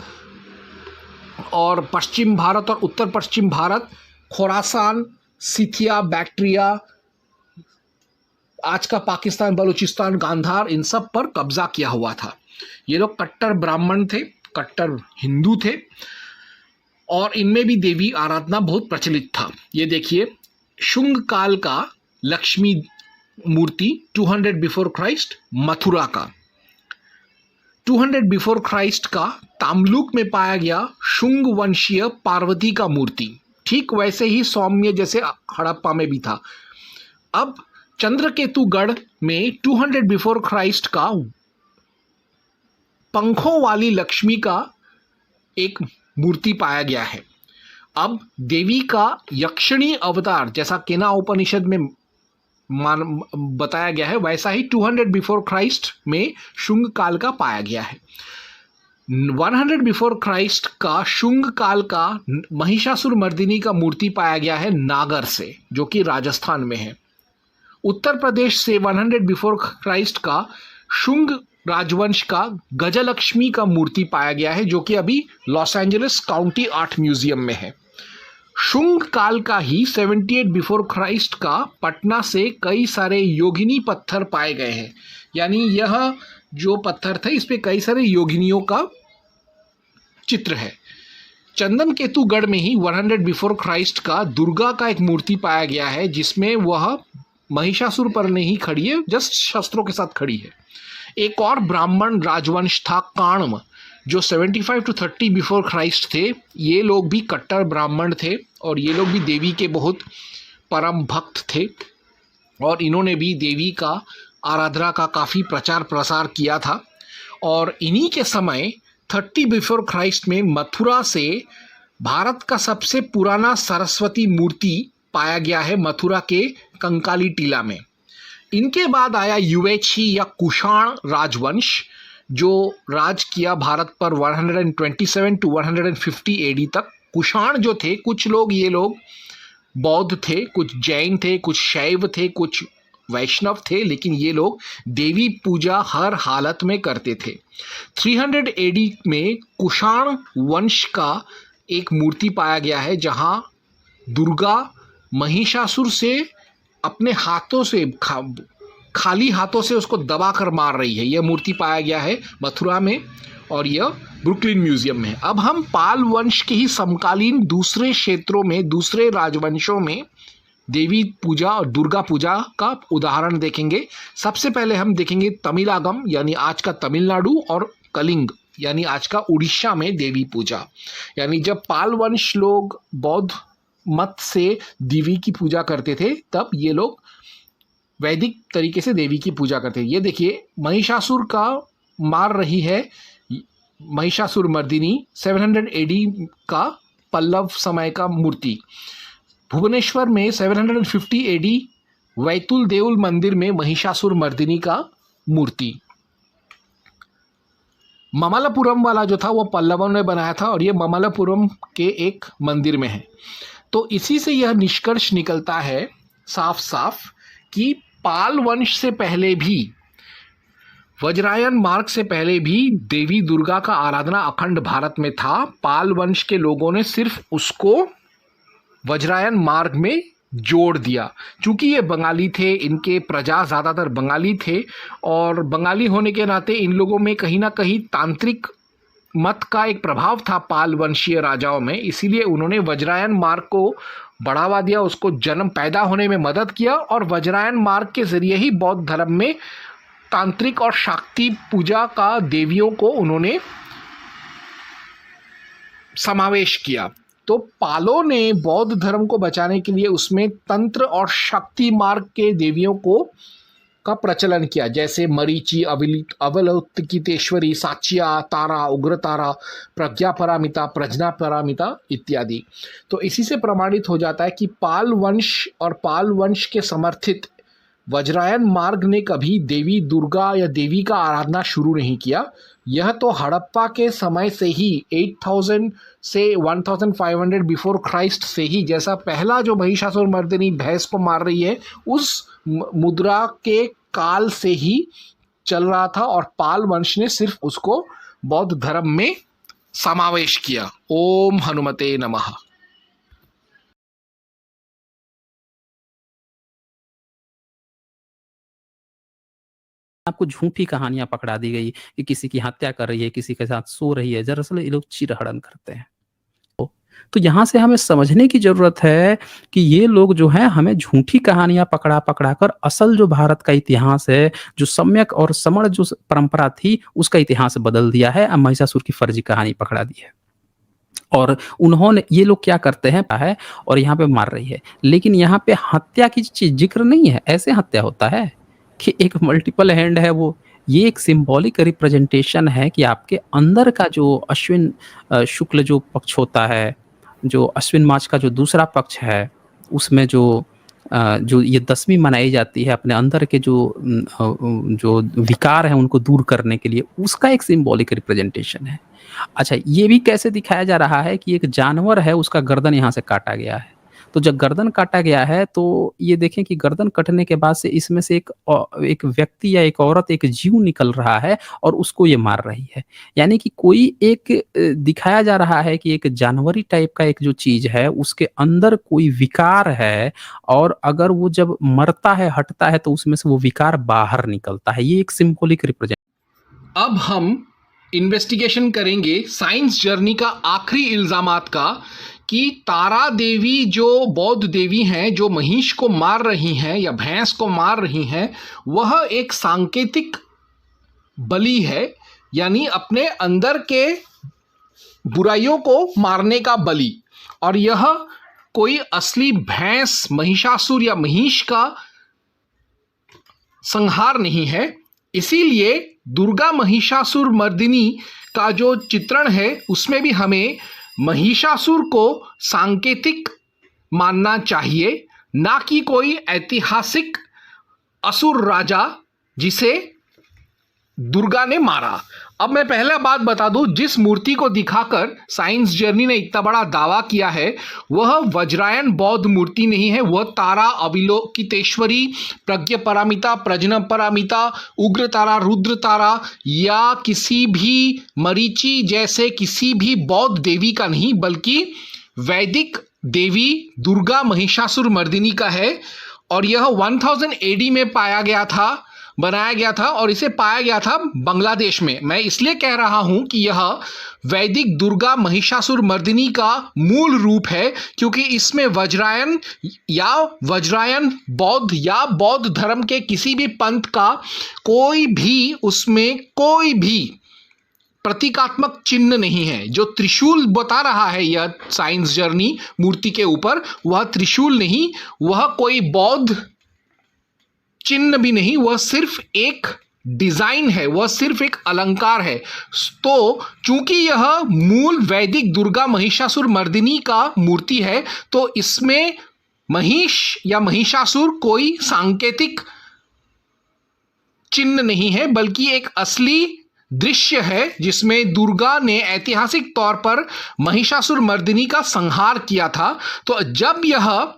और पश्चिम भारत और उत्तर पश्चिम भारत, खोरासान, सिथिया, बैक्ट्रिया, आज का पाकिस्तान, बलूचिस्तान, गांधार, इन सब पर कब्जा किया हुआ था। ये लोग कट्टर ब्राह्मण थे, कट्टर हिंदू थे और इनमें भी देवी आराधना बहुत प्रचलित था। ये देखिए शुंग काल का लक्ष्मी मूर्ति 200 बिफोर क्राइस्ट मथुरा का। 200 बिफोर क्राइस्ट का ताम्लुक में पाया गया शुंग वंशीय पार्वती का मूर्ति, ठीक वैसे ही सौम्य जैसे हड़प्पा में भी था। अब चंद्रकेतुगढ़ में 200 बिफोर क्राइस्ट का पंखों वाली लक्ष्मी का एक मूर्ति पाया गया है। अब देवी का यक्षिणी अवतार जैसा केना उपनिषद में बताया गया है वैसा ही 200 बिफोर क्राइस्ट में शुंग काल का पाया गया है। 100 बिफोर क्राइस्ट का शुंग काल का महिषासुर मर्दिनी का मूर्ति पाया गया है नागर से, जो कि राजस्थान में है। उत्तर प्रदेश से 100 बिफोर क्राइस्ट का शुंग राजवंश का गजलक्ष्मी का मूर्ति पाया गया है, जो कि अभी Los Angeles county art museum में है। शुंग काल का ही 78 बिफोर क्राइस्ट का पटना से कई सारे योगिनी पत्थर पाए गए हैं। यानी यह जो पत्थर थे इस पे कई सारे योगिनियों का चित्र है। चंदनकेतुगढ़ में ही 100 बिफोर क्राइस्ट का दुर्गा का एक मूर्ति पाया गया है, जिसमें वह महिषासुर पर नहीं खड़ी है, जस्ट शस्त्रों के साथ खड़ी है। एक और ब्राह्मण राजवंश था काण्व, जो 75 to 30 बिफोर क्राइस्ट थे। ये लोग भी कट्टर ब्राह्मण थे और ये लोग भी देवी के बहुत परम भक्त थे और इन्होंने भी देवी का आराधना का काफ़ी प्रचार प्रसार किया था। और इन्हीं के समय 30 बिफोर क्राइस्ट में मथुरा से भारत का सबसे पुराना सरस्वती मूर्ति पाया गया है, मथुरा के कंकाली टीला में। इनके बाद आया युवेछी या कुषाण राजवंश, जो राज किया भारत पर 127 to 150 AD तक। कुषाण जो थे, कुछ लोग ये लोग बौद्ध थे, कुछ जैन थे, कुछ शैव थे, कुछ वैष्णव थे, लेकिन ये लोग देवी पूजा हर हालत में करते थे। 300 AD में कुषाण वंश का एक मूर्ति पाया गया है, जहां दुर्गा महिषासुर से अपने हाथों से खाली हाथों से उसको दबा कर मार रही है। यह मूर्ति पाया गया है मथुरा में और यह ब्रुकलिन म्यूजियम में है। अब हम पाल वंश के ही समकालीन दूसरे क्षेत्रों में, दूसरे राजवंशों में देवी पूजा और दुर्गा पूजा का उदाहरण देखेंगे। सबसे पहले हम देखेंगे तमिलागम, यानी आज का तमिलनाडु, और कलिंग यानी आज का उड़ीसा में देवी पूजा। यानी जब पाल वंश लोग बौद्ध मत से देवी की पूजा करते थे, तब ये लोग वैदिक तरीके से देवी की पूजा करते थे। ये देखिए महिषासुर का मार रही है महिषासुर मर्दिनी 700 एडी का पल्लव समय का मूर्ति। भुवनेश्वर में 750 एडी वैतुल देउल मंदिर में महिषासुर मर्दिनी का मूर्ति। ममल्लापुरम वाला जो था वो पल्लवों ने बनाया था और ये ममल्लापुरम के एक मंदिर में है। तो इसी से यह निष्कर्ष निकलता है साफ साफ कि पाल वंश से पहले भी, वज्रायन मार्ग से पहले भी देवी दुर्गा का आराधना अखंड भारत में था। पाल वंश के लोगों ने सिर्फ उसको वज्रायन मार्ग में जोड़ दिया। चूंकि ये बंगाली थे, इनके प्रजा ज़्यादातर बंगाली थे और बंगाली होने के नाते इन लोगों में कहीं ना कहीं तांत्रिक मत का एक प्रभाव था पाल वंशीय राजाओं में। इसीलिए उन्होंने वज्रायन मार्ग को बढ़ावा दिया, उसको जन्म पैदा होने में मदद किया और वज्रायन मार्ग के जरिए ही बौद्ध धर्म में तांत्रिक और शक्ति पूजा का देवियों को उन्होंने समावेश किया। तो पालों ने बौद्ध धर्म को बचाने के लिए उसमें तंत्र और शक्ति मार्ग के देवियों का प्रचलन किया, जैसे मरीचि, अवलोकितेश्वरी, साचिया, तारा, उग्रतारा, प्रज्ञापरामिता, प्रज्ञापरामिता इत्यादि। तो इसी से प्रमाणित हो जाता है कि पाल वंश और पाल वंश के समर्थित वज्रायन मार्ग ने कभी देवी दुर्गा या देवी का आराधना शुरू नहीं किया। यह तो हड़प्पा के समय से ही 8000 से 1500 बिफोर क्राइस्ट से ही, जैसा पहला जो महिषासुर मर्दिनी भैंस को मार रही है उस मुद्रा के काल से ही चल रहा था और पाल वंश ने सिर्फ उसको बौद्ध धर्म में समावेश किया। ओम हनुमते नमः। आपको झूठी कहानियां पकड़ा दी गई कि किसी की हत्या कर रही है, किसी के साथ सो रही है। दरअसल ये लोग चिरहरण करते हैं। तो यहाँ से हमें समझने की जरूरत है कि ये लोग जो हैं हमें झूठी कहानियां पकड़ा पकड़ा कर असल जो भारत का इतिहास है, जो सम्यक और समण जो परंपरा थी, उसका इतिहास बदल दिया है। महिषासुर की फर्जी कहानी पकड़ा दी है और उन्होंने, ये लोग क्या करते हैं है और यहाँ पे मार रही है, लेकिन यहाँ पे हत्या की जिक्र नहीं है। ऐसे हत्या होता है कि एक मल्टीपल हैंड है वो। ये एक सिंबॉलिक रिप्रेजेंटेशन है कि आपके अंदर का जो अश्विन शुक्ल जो पक्ष होता है, जो अश्विन मास का जो दूसरा पक्ष है, उसमें जो ये दशमी मनाई जाती है अपने अंदर के जो विकार हैं उनको दूर करने के लिए, उसका एक सिंबॉलिक रिप्रेजेंटेशन है। अच्छा, ये भी कैसे दिखाया जा रहा है कि एक जानवर है, उसका गर्दन यहाँ से काटा गया है। तो जब गर्दन काटा गया है तो ये देखें कि गर्दन कटने के बाद से इसमें से एक व्यक्ति या एक औरत, एक जीव निकल रहा है और उसको ये मार रही है। यानी कि कोई एक दिखाया जा रहा है कि एक जानवरी टाइप का एक जो चीज है उसके अंदर कोई विकार है और अगर वो जब मरता है, हटता है, तो उसमें से वो विकार बाहर निकलता है। ये एक सिंबॉलिक रिप्रेजेंट। अब हम इन्वेस्टिगेशन करेंगे साइंस जर्नी का आखिरी इल्जामात का कि तारा देवी जो बौद्ध देवी हैं, जो महिष को मार रही हैं या भैंस को मार रही हैं, वह एक सांकेतिक बलि है, यानी अपने अंदर के बुराइयों को मारने का बलि। और यह कोई असली भैंस, महिषासुर या महिष का संहार नहीं है। इसीलिए दुर्गा महिषासुर मर्दिनी का जो चित्रण है उसमें भी हमें महिषासुर को सांकेतिक मानना चाहिए, ना कि कोई ऐतिहासिक असुर राजा जिसे दुर्गा ने मारा। अब मैं पहला बात बता दूं, जिस मूर्ति को दिखाकर साइंस जर्नी ने इतना बड़ा दावा किया है वह वज्रायन बौद्ध मूर्ति नहीं है। वह तारा, अवलोकितेश्वरी, प्रज्ञापरामिता, प्रज्ञापरामिता, उग्र तारा, रुद्र तारा या किसी भी मरीचि जैसे किसी भी बौद्ध देवी का नहीं, बल्कि वैदिक देवी दुर्गा महिषासुर मर्दिनी का है। और यह 1000 एडी में बनाया गया था और इसे पाया गया था बांग्लादेश में। मैं इसलिए कह रहा हूं कि यह वैदिक दुर्गा महिषासुर मर्दिनी का मूल रूप है, क्योंकि इसमें वज्रायन बौद्ध या बौद्ध धर्म के किसी भी पंथ का कोई भी प्रतीकात्मक चिन्ह नहीं है। जो त्रिशूल बता रहा है यह साइंस जर्नी मूर्ति के ऊपर, वह त्रिशूल नहीं, वह कोई बौद्ध चिन्ह भी नहीं, वह सिर्फ एक डिजाइन है, वह सिर्फ एक अलंकार है। तो चूंकि यह मूल वैदिक दुर्गा महिषासुर मर्दिनी का मूर्ति है, तो इसमें महिष या महिषासुर कोई सांकेतिक चिन्ह नहीं है, बल्कि एक असली दृश्य है जिसमें दुर्गा ने ऐतिहासिक तौर पर महिषासुर मर्दिनी का संहार किया था। तो जब यह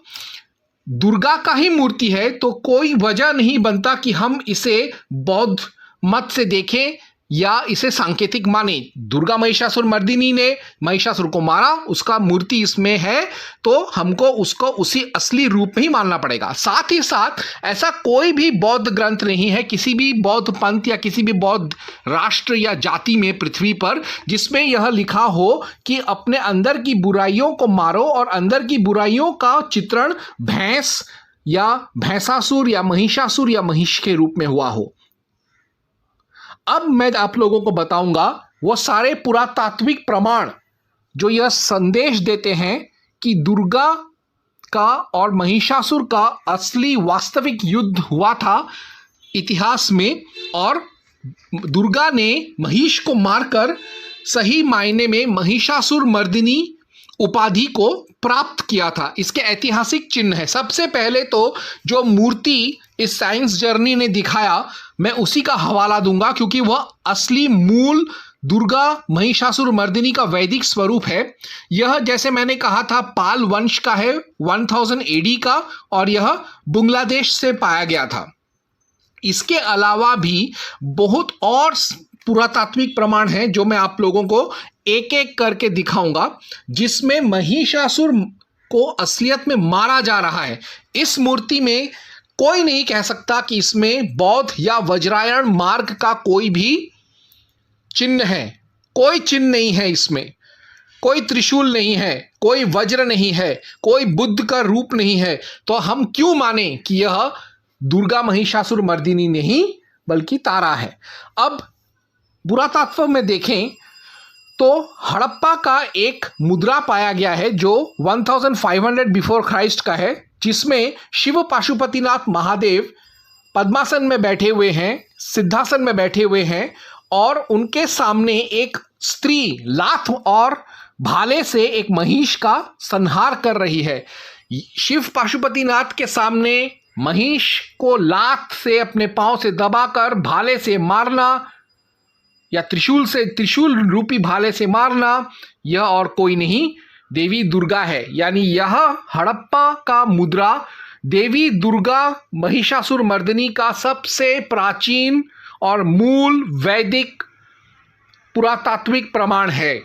दुर्गा का ही मूर्ति है तो कोई वजह नहीं बनता कि हम इसे बौद्ध मत से देखें या इसे सांकेतिक माने। दुर्गा महिषासुर मर्दिनी ने महिषासुर को मारा, उसका मूर्ति इसमें है, तो हमको उसको उसी असली रूप में ही मानना पड़ेगा। साथ ही साथ ऐसा कोई भी बौद्ध ग्रंथ नहीं है, किसी भी बौद्ध पंथ या किसी भी बौद्ध राष्ट्र या जाति में पृथ्वी पर, जिसमें यह लिखा हो कि अपने अंदर की बुराइयों को मारो और अंदर की बुराइयों का चित्रण भैंस या भैंसासुर या महिषासुर या महिष के रूप में हुआ हो। अब मैं आप लोगों को बताऊंगा वो सारे पुरातात्विक प्रमाण जो यह संदेश देते हैं कि दुर्गा का और महिषासुर का असली वास्तविक युद्ध हुआ था इतिहास में, और दुर्गा ने महिष को मारकर सही मायने में महिषासुर मर्दिनी उपाधि को प्राप्त किया था। इसके ऐतिहासिक चिन्ह है। सबसे पहले तो जो मूर्ति इस साइंस जर्नी ने दिखाया, मैं उसी का हवाला दूंगा क्योंकि वह असली मूल दुर्गा महिषासुर मर्दिनी का वैदिक स्वरूप है। यह जैसे मैंने कहा था पाल वंश का है, 1000 एडी का, और यह बांग्लादेश से पाया गया था। इसके अलावा भी बहुत और पुरातात्विक प्रमाण हैं जो मैं आप लोगों को एक एक करके दिखाऊंगा, जिसमें महिषासुर को असलियत में मारा जा रहा है। इस मूर्ति में कोई नहीं कह सकता कि इसमें बौद्ध या वज्रायण मार्ग का कोई भी चिन्ह है। कोई चिन्ह नहीं है इसमें, कोई त्रिशूल नहीं है, कोई वज्र नहीं है, कोई बुद्ध का रूप नहीं है। तो हम क्यों माने कि यह दुर्गा महिषासुर मर्दिनी नहीं बल्कि तारा है। अब पुरातत्व में देखें तो हड़प्पा का एक मुद्रा पाया गया है जो 1500 बिफोर क्राइस्ट का है, जिसमें शिव पाशुपतिनाथ महादेव पद्मासन में बैठे हुए हैं, सिद्धासन में बैठे हुए हैं, और उनके सामने एक स्त्री लात और भाले से एक महिष का संहार कर रही है। शिव पाशुपतिनाथ के सामने महिष को लात से अपने पांव से दबाकर भाले से मारना या त्रिशूल रूपी भाले से मारना, यह और कोई नहीं देवी दुर्गा है। यानी यह हड़प्पा का मुद्रा देवी दुर्गा महिषासुर मर्दिनी का सबसे प्राचीन और मूल वैदिक पुरातात्विक प्रमाण है।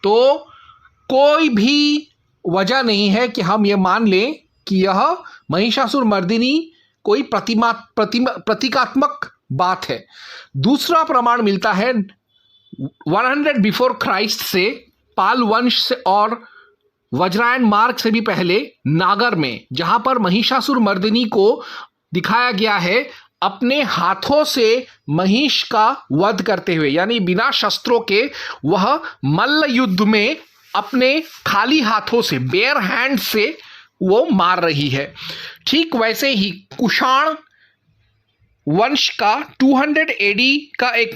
तो कोई भी वजह नहीं है कि हम ये मान लें कि यह महिषासुर मर्दिनी कोई प्रतीकात्मक बात है। दूसरा प्रमाण मिलता है 100 बिफोर क्राइस्ट से, पाल वंश से और वज्रायण मार्ग से भी पहले नागर में, जहां पर महिषासुर मर्दिनी को दिखाया गया है अपने हाथों से महिष का वध करते हुए, यानी बिना शस्त्रों के वह मल्ल युद्ध में अपने खाली हाथों से, बेयर हैंड से वो मार रही है। ठीक वैसे ही कुषाण वंश का 200 एडी का एक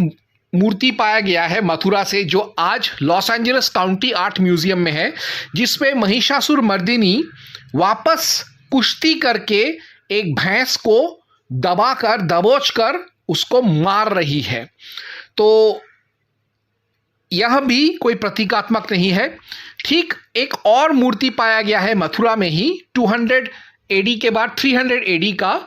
मूर्ति पाया गया है मथुरा से, जो आज Los Angeles county art museum में है, जिसमें महिषासुर मर्दिनी वापस कुश्ती करके एक भैंस को दबोच कर उसको मार रही है। तो यह भी कोई प्रतीकात्मक नहीं है। ठीक एक और मूर्ति पाया गया है मथुरा में ही 200 एडी के बाद 300 एडी का।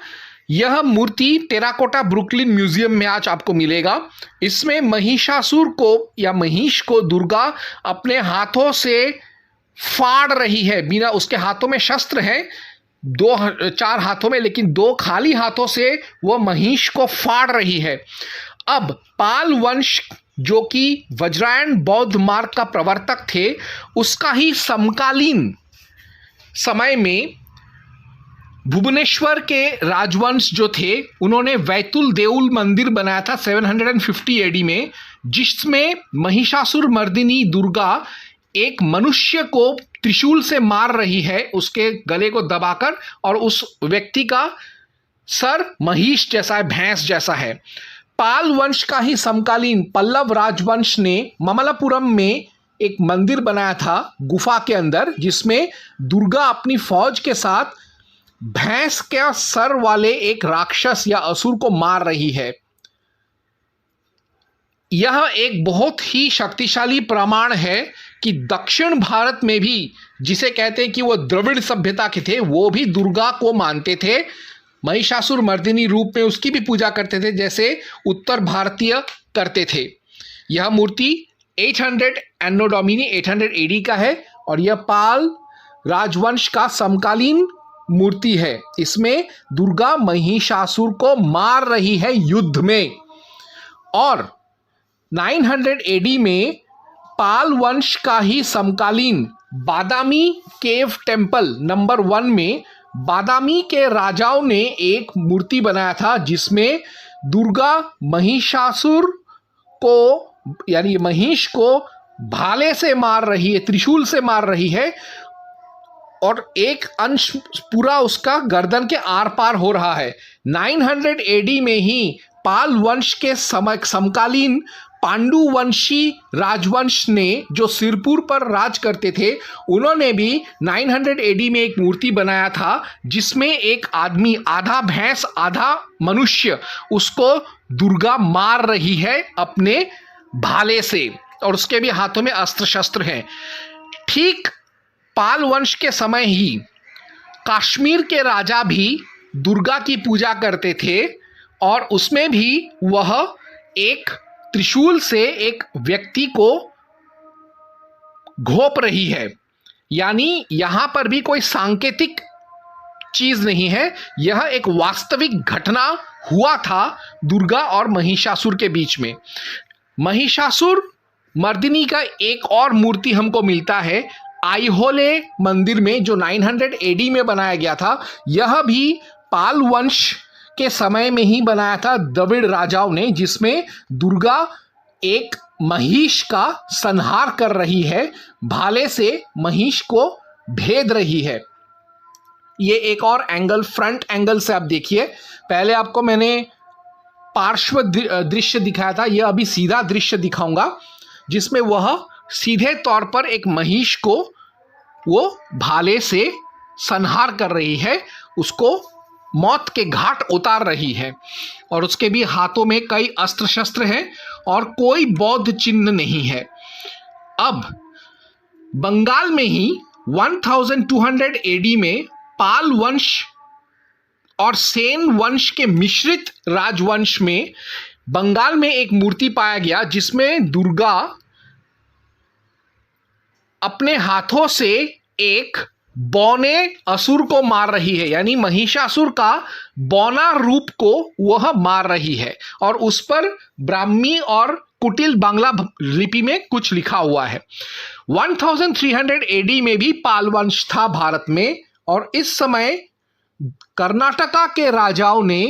यह मूर्ति टेराकोटा ब्रुकलिन म्यूजियम में आज आपको मिलेगा। इसमें महिषासुर को या महिष को दुर्गा अपने हाथों से फाड़ रही है, बिना उसके हाथों में शस्त्र है, 4 हाथों में, लेकिन 2 खाली हाथों से वो महिष को फाड़ रही है। अब पाल वंश जो कि वज्रायण बौद्ध मार्ग का प्रवर्तक थे, उसका ही समकालीन समय में भुवनेश्वर के राजवंश जो थे, उन्होंने वैतुल देउल मंदिर बनाया था 750 एडी में, जिसमें महिषासुर मर्दिनी दुर्गा एक मनुष्य को त्रिशूल से मार रही है, उसके गले को दबाकर, और उस व्यक्ति का सर महिष जैसा है, भैंस जैसा है। पाल वंश का ही समकालीन पल्लव राजवंश ने ममल्लापुरम में एक मंदिर बनाया था गुफा के अंदर, जिसमें दुर्गा अपनी फौज के साथ भैंस के सर वाले एक राक्षस या असुर को मार रही है। यह एक बहुत ही शक्तिशाली प्रमाण है कि दक्षिण भारत में भी, जिसे कहते हैं कि वो द्रविड़ सभ्यता के थे, वो भी दुर्गा को मानते थे, महिषासुर मर्दिनी रूप में उसकी भी पूजा करते थे जैसे उत्तर भारतीय करते थे। यह मूर्ति 800 एनो डोमिनी 800 एडी का है और यह पाल राजवंश का समकालीन मूर्ति है। इसमें दुर्गा महिषासुर को मार रही है युद्ध में। और 900 एडी में पाल वंश का ही समकालीन बादामी केव टेम्पल नंबर 1 में बादामी के राजाओं ने एक मूर्ति बनाया था, जिसमें दुर्गा महिषासुर को, यानी महिष को भाले से मार रही है, त्रिशूल से मार रही है, और एक अंश पूरा उसका गर्दन के आर पार हो रहा है। 900 एडी में ही पाल वंश के समकालीन पांडु वंशी राजवंश ने, जो सिरपुर पर राज करते थे, उन्होंने भी 900 एडी में एक मूर्ति बनाया था, जिसमें एक आदमी, आधा भैंस आधा मनुष्य, उसको दुर्गा मार रही है अपने भाले से, और उसके भी हाथों में अस्त्र शस्त्र हैं। ठीक पाल वंश के समय ही कश्मीर के राजा भी दुर्गा की पूजा करते थे, और उसमें भी वह एक त्रिशूल से एक व्यक्ति को घोंप रही है। यानी यहां पर भी कोई सांकेतिक चीज नहीं है, यह एक वास्तविक घटना हुआ था दुर्गा और महिषासुर के बीच में। महिषासुर मर्दिनी का एक और मूर्ति हमको मिलता है आइहोले मंदिर में, जो 900 एडी में बनाया गया था। यह भी पाल वंश के समय में ही बनाया था द्रविड़ राजाओं ने, जिसमें दुर्गा एक महिष का संहार कर रही है, भाले से महिष को भेद रही है। ये एक और एंगल, फ्रंट एंगल से आप देखिए। पहले आपको मैंने पार्श्व दृश्य दिखाया था, यह अभी सीधा दृश्य दिखाऊंगा, जिसमें वह सीधे तौर पर एक महिष को वो भाले से संहार कर रही है, उसको मौत के घाट उतार रही है, और उसके भी हाथों में कई अस्त्र शस्त्र हैं और कोई बौद्ध चिन्ह नहीं है। अब बंगाल में ही 1200 एडी में पाल वंश और सेन वंश के मिश्रित राजवंश में बंगाल में एक मूर्ति पाया गया, जिसमें दुर्गा अपने हाथों से एक बौने असुर को मार रही है, यानी महिषासुर का बौना रूप को वह मार रही है, और उस पर ब्राह्मी और कुटिल बांग्ला लिपि में कुछ लिखा हुआ है। 1300 एडी में भी पाल वंश था भारत में, और इस समय कर्नाटका के राजाओं ने,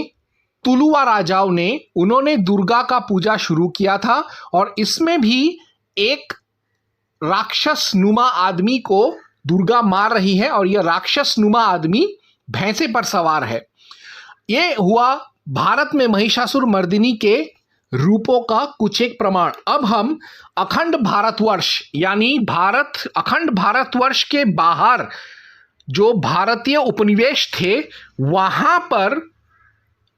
तुलुवा राजाओं ने, उन्होंने दुर्गा का पूजा शुरू किया था, और इसमें भी एक राक्षस नुमा आदमी को दुर्गा मार रही है, और यह राक्षस नुमा आदमी भैंसे पर सवार है। ये हुआ भारत में महिषासुर मर्दिनी के रूपों का कुछ एक प्रमाण। अब हम अखंड भारतवर्ष, यानी अखंड भारतवर्ष के बाहर जो भारतीय उपनिवेश थे, वहां पर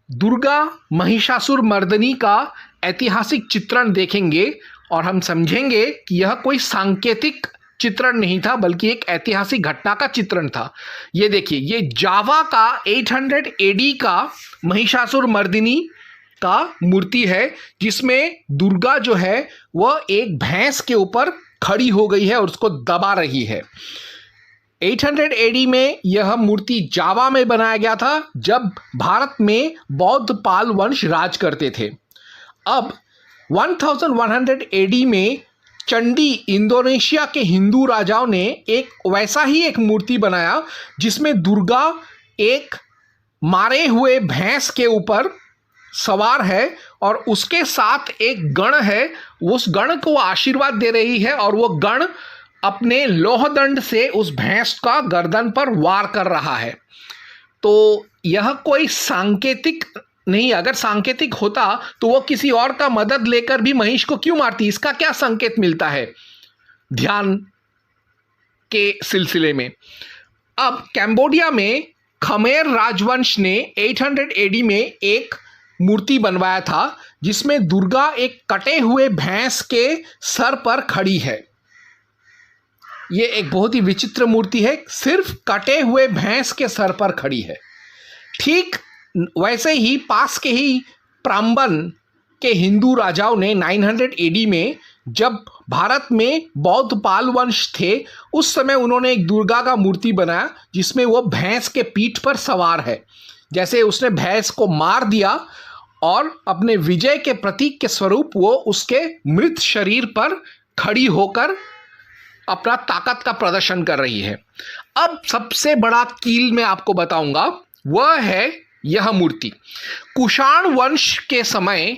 दुर्गा महिषासुर मर्दिनी का ऐतिहासिक चित्रण देखेंगे, और हम समझेंगे कि यह कोई सांकेतिक चित्रण नहीं था, बल्कि एक ऐतिहासिक घटना का चित्रण था। ये देखिए, ये जावा का 800 एडी का महिषासुर मर्दिनी का मूर्ति है, जिसमें दुर्गा जो है वह एक भैंस के ऊपर खड़ी हो गई है और उसको दबा रही है। 800 एडी में यह मूर्ति जावा में बनाया गया था, जब भारत में बौद्ध पाल वंश राज करते थे। अब 1100 एडी में चंडी, इंडोनेशिया के हिंदू राजाओं ने एक वैसा ही एक मूर्ति बनाया, जिसमें दुर्गा एक मारे हुए भैंस के ऊपर सवार है और उसके साथ एक गण है, उस गण को आशीर्वाद दे रही है और वो गण अपने लोहदंड से उस भैंस का गर्दन पर वार कर रहा है। तो यह कोई सांकेतिक नहीं, अगर सांकेतिक होता तो वो किसी और का मदद लेकर भी महिष को क्यों मारती? इसका क्या संकेत मिलता है ध्यान के सिलसिले में? अब कैम्बोडिया में खमेर राजवंश ने 800 एडी में एक मूर्ति बनवाया था जिसमें दुर्गा एक कटे हुए भैंस के सर पर खड़ी है। ये एक बहुत ही विचित्र मूर्ति है, सिर्फ कटे हुए भैंस के सर पर खड़ी है। ठीक वैसे ही पास के ही प्राम्बन के हिंदू राजाओं ने 900 एडी में, जब भारत में बौद्ध पाल वंश थे, उस समय उन्होंने एक दुर्गा का मूर्ति बनाया जिसमें वो भैंस के पीठ पर सवार है। जैसे उसने भैंस को मार दिया और अपने विजय के प्रतीक के स्वरूप वो उसके मृत शरीर पर खड़ी होकर अपना ताकत का प्रदर्शन कर रही है। अब सबसे बड़ा कील मैं आपको बताऊंगा, वह है यह मूर्ति। कुषाण वंश के समय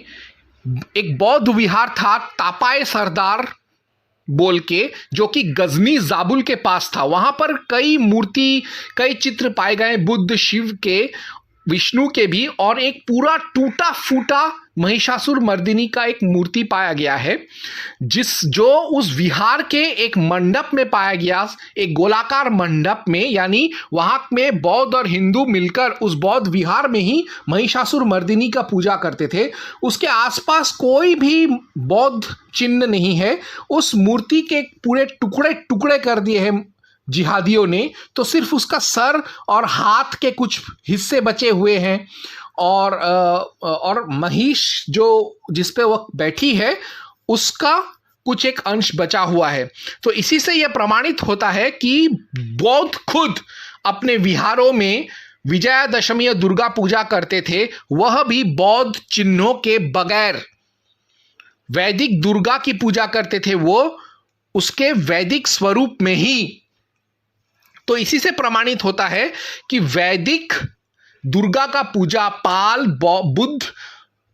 एक बौद्ध विहार था तापाए सरदार बोल के, जो कि गजनी जाबुल के पास था। वहां पर कई चित्र पाए गए, बुद्ध, शिव के, विष्णु के भी, और एक पूरा टूटा फूटा महिषासुर मर्दिनी का एक मूर्ति पाया गया है, जो उस विहार के एक मंडप में पाया गया, एक गोलाकार मंडप में। यानी वहां में बौद्ध और हिंदू मिलकर उस बौद्ध विहार में ही महिषासुर मर्दिनी का पूजा करते थे। उसके आसपास कोई भी बौद्ध चिन्ह नहीं है। उस मूर्ति के पूरे टुकड़े टुकड़े कर दिए हैं जिहादियों ने, तो सिर्फ उसका सर और हाथ के कुछ हिस्से बचे हुए हैं और महिष जो जिस पे वो बैठी है उसका कुछ एक अंश बचा हुआ है। तो इसी से यह प्रमाणित होता है कि बौद्ध खुद अपने विहारों में विजयादशमी या दुर्गा पूजा करते थे, वह भी बौद्ध चिन्हों के बगैर। वैदिक दुर्गा की पूजा करते थे वो उसके वैदिक स्वरूप में ही। तो इसी से प्रमाणित होता है कि वैदिक दुर्गा का पूजा पाल, बुद्ध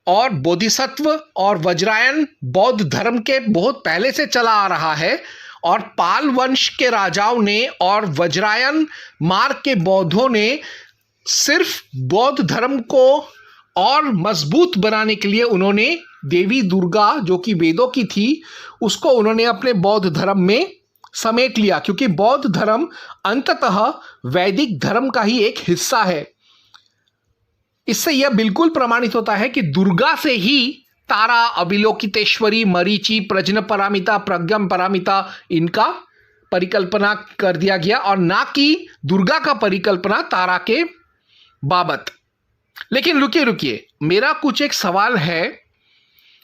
और बोधिसत्व और वज्रायन बौद्ध धर्म के बहुत पहले से चला आ रहा है। और पाल वंश के राजाओं ने और वज्रायन मार्ग के बौद्धों ने सिर्फ बौद्ध धर्म को और मजबूत बनाने के लिए उन्होंने देवी दुर्गा, जो कि वेदों की थी, उसको उन्होंने अपने बौद्ध धर्म में समेट लिया, क्योंकि बौद्ध धर्म अंततः वैदिक धर्म का ही एक हिस्सा है। इससे यह बिल्कुल प्रमाणित होता है कि दुर्गा से ही तारा, अविलोकितेश्वरी, मरीचि, प्रज्ञ परामिता, प्रज्ञम परामिता, इनका परिकल्पना कर दिया गया और ना कि दुर्गा का परिकल्पना तारा के बाबत। लेकिन रुकिए, मेरा कुछ एक सवाल है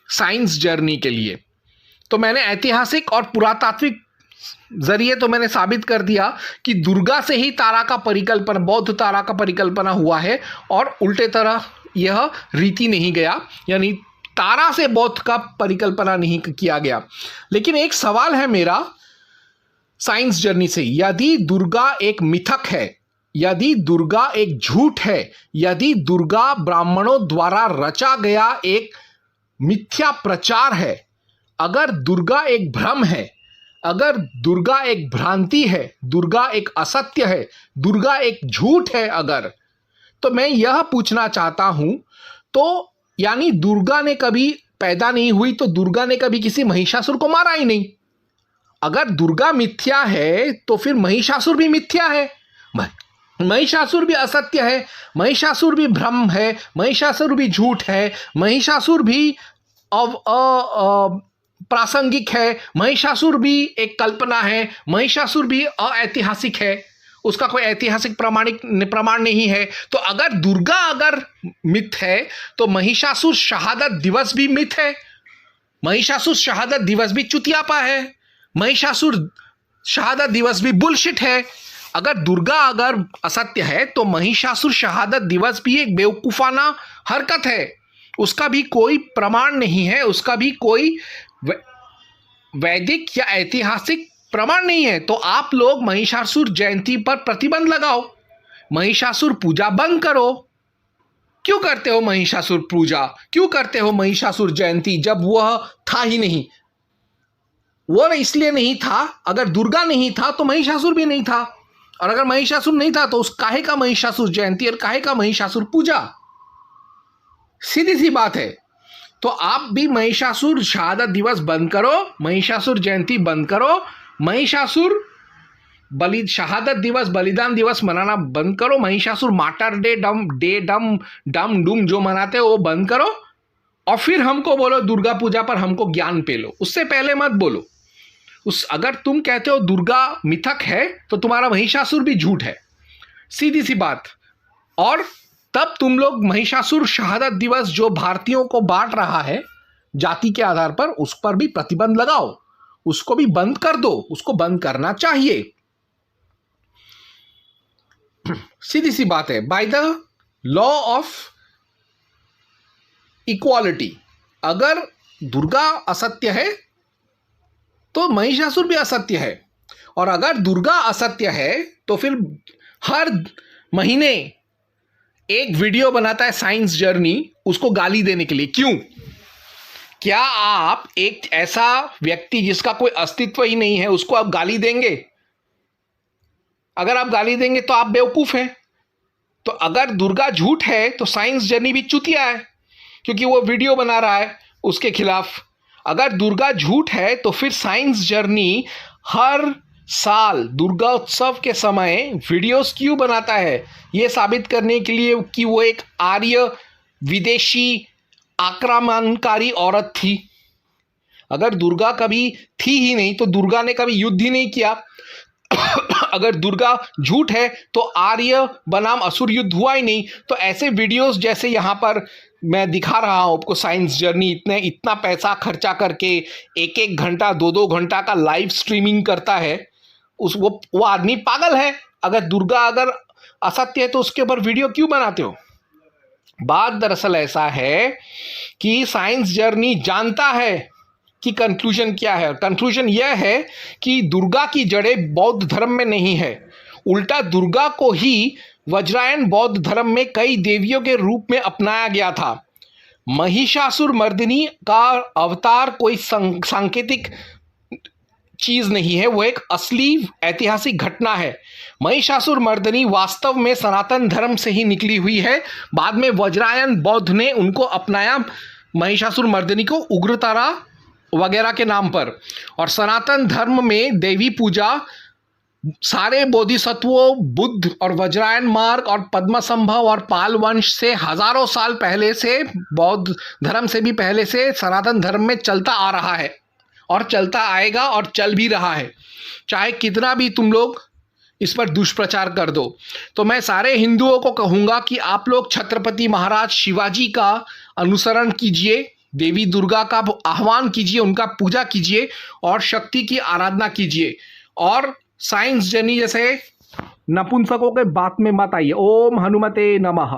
साइंस जर्नी के लिए। तो मैंने ऐतिहासिक और पुरातात्विक जरिए तो मैंने साबित कर दिया कि दुर्गा से ही तारा का परिकल्पना, बौद्ध तारा का परिकल्पना हुआ है और उल्टे तरह यह रीति नहीं गया, यानी तारा से बौद्ध का परिकल्पना नहीं किया गया। लेकिन एक सवाल है मेरा साइंस जर्नी से, यदि दुर्गा एक मिथक है, यदि दुर्गा एक झूठ है, यदि दुर्गा ब्राह्मणों द्वारा रचा गया एक मिथ्या प्रचार है, अगर दुर्गा एक भ्रम है, अगर दुर्गा एक भ्रांति है, दुर्गा एक असत्य है, दुर्गा एक झूठ है अगर, तो मैं यह पूछना चाहता हूं, तो यानी दुर्गा ने कभी पैदा नहीं हुई, तो दुर्गा ने कभी किसी महिषासुर को मारा ही नहीं। अगर दुर्गा मिथ्या है तो फिर महिषासुर भी मिथ्या है, महिषासुर भी असत्य है, महिषासुर भी भ्रम है, महिषासुर भी झूठ है, महिषासुर भी प्रासंगिक है, महिषासुर भी एक कल्पना है, महिषासुर भी अऐतिहासिक है, उसका कोई ऐतिहासिक प्रमाण नहीं है। तो अगर दुर्गा अगर मिथ है तो महिषासुर शहादत दिवस भी मिथ है, महिषासुर शहादत दिवस भी चुतियापा है, महिषासुर शहादत दिवस भी बुलशिट है। अगर दुर्गा अगर असत्य है तो महिषासुर शहादत दिवस भी एक बेवकूफाना हरकत है, उसका भी कोई प्रमाण नहीं है, उसका भी कोई वैदिक या ऐतिहासिक प्रमाण नहीं है। तो आप लोग महिषासुर जयंती पर प्रतिबंध लगाओ, महिषासुर पूजा बंद करो, क्यों करते हो महिषासुर पूजा, क्यों करते हो महिषासुर जयंती जब वह था ही नहीं? वो इसलिए नहीं था, अगर दुर्गा नहीं था तो महिषासुर भी नहीं था, और अगर महिषासुर नहीं था तो उस काहे का महिषासुर जयंती और काहे का महिषासुर पूजा? सीधी सी बात है। तो आप भी महिषासुर शहादत दिवस बंद करो, महिषासुर जयंती बंद करो, महिषासुर शहादत दिवस बलिदान दिवस मनाना बंद करो, महिषासुर मार्टर डे डम डुम जो मनाते हो वो बंद करो, और फिर हमको बोलो दुर्गा पूजा पर हमको ज्ञान पे लो। उससे पहले मत बोलो। अगर तुम कहते हो दुर्गा मिथक है तो तुम्हारा महिषासुर भी झूठ है, सीधी सी बात। और तब तुम लोग महिषासुर शहादत दिवस जो भारतीयों को बांट रहा है जाति के आधार पर, उस पर भी प्रतिबंध लगाओ, उसको भी बंद कर दो, उसको बंद करना चाहिए। सीधी सी बात है। By the law of equality, अगर दुर्गा असत्य है तो महिषासुर भी असत्य है, और अगर दुर्गा असत्य है तो फिर हर महीने एक वीडियो बनाता है साइंस जर्नी उसको गाली देने के लिए। क्यों? क्या आप एक ऐसा व्यक्ति जिसका कोई अस्तित्व ही नहीं है उसको आप गाली देंगे? अगर आप गाली देंगे तो आप बेवकूफ हैं। तो अगर दुर्गा झूठ है तो साइंस जर्नी भी चुतिया है, क्योंकि वो वीडियो बना रहा है उसके खिलाफ। अगर दुर्गा झूठ है तो फिर साइंस जर्नी हर साल दुर्गा उत्सव के समय वीडियोस क्यों बनाता है? ये साबित करने के लिए कि वो एक आर्य विदेशी आक्रमणकारी औरत थी। अगर दुर्गा कभी थी ही नहीं तो दुर्गा ने कभी युद्ध ही नहीं किया। अगर दुर्गा झूठ है तो आर्य बनाम असुर युद्ध हुआ ही नहीं। तो ऐसे वीडियोस जैसे यहाँ पर मैं दिखा रहा हूँ आपको, साइंस जर्नी इतना पैसा खर्चा करके एक घंटा 2 घंटा का लाइव स्ट्रीमिंग करता है, वो आदमी पागल है। अगर दुर्गा अगर असत्य है तो उसके ऊपर वीडियो क्यों बनाते हो? बात दरअसल ऐसा है कि साइंस जर्नी जानता है कि कंक्लूजन क्या है। कंक्लूजन यह है कि दुर्गा की जड़ें बौद्ध धर्म में नहीं है, उल्टा दुर्गा को ही वज्रायन बौद्ध धर्म में कई देवियों के रूप में अपनाया गया था। महिषासुर मर्दिनी का अवतार कोई सांकेतिक चीज नहीं है, वो एक असली ऐतिहासिक घटना है। महिषासुर मर्दिनी वास्तव में सनातन धर्म से ही निकली हुई है। बाद में वज्रायन बौद्ध ने उनको अपनाया, महिषासुर मर्दिनी को उग्रतारा वगैरह के नाम पर। और सनातन धर्म में देवी पूजा सारे बोधिसत्वों, बुद्ध और वज्रायन मार्ग और पद्मसंभव और पाल वंश से हजारों साल पहले से, बौद्ध धर्म से भी पहले से सनातन धर्म में चलता आ रहा है और चलता आएगा और चल भी रहा है, चाहे कितना भी तुम लोग इस पर दुष्प्रचार कर दो। तो मैं सारे हिंदुओं को कहूँगा कि आप लोग छत्रपति महाराज शिवाजी का अनुसरण कीजिए, देवी दुर्गा का आह्वान कीजिए, उनका पूजा कीजिए और शक्ति की आराधना कीजिए, और साइंस जर्नी जैसे नपुंसकों के बात में मत आइए। ओम हनुमते नमः।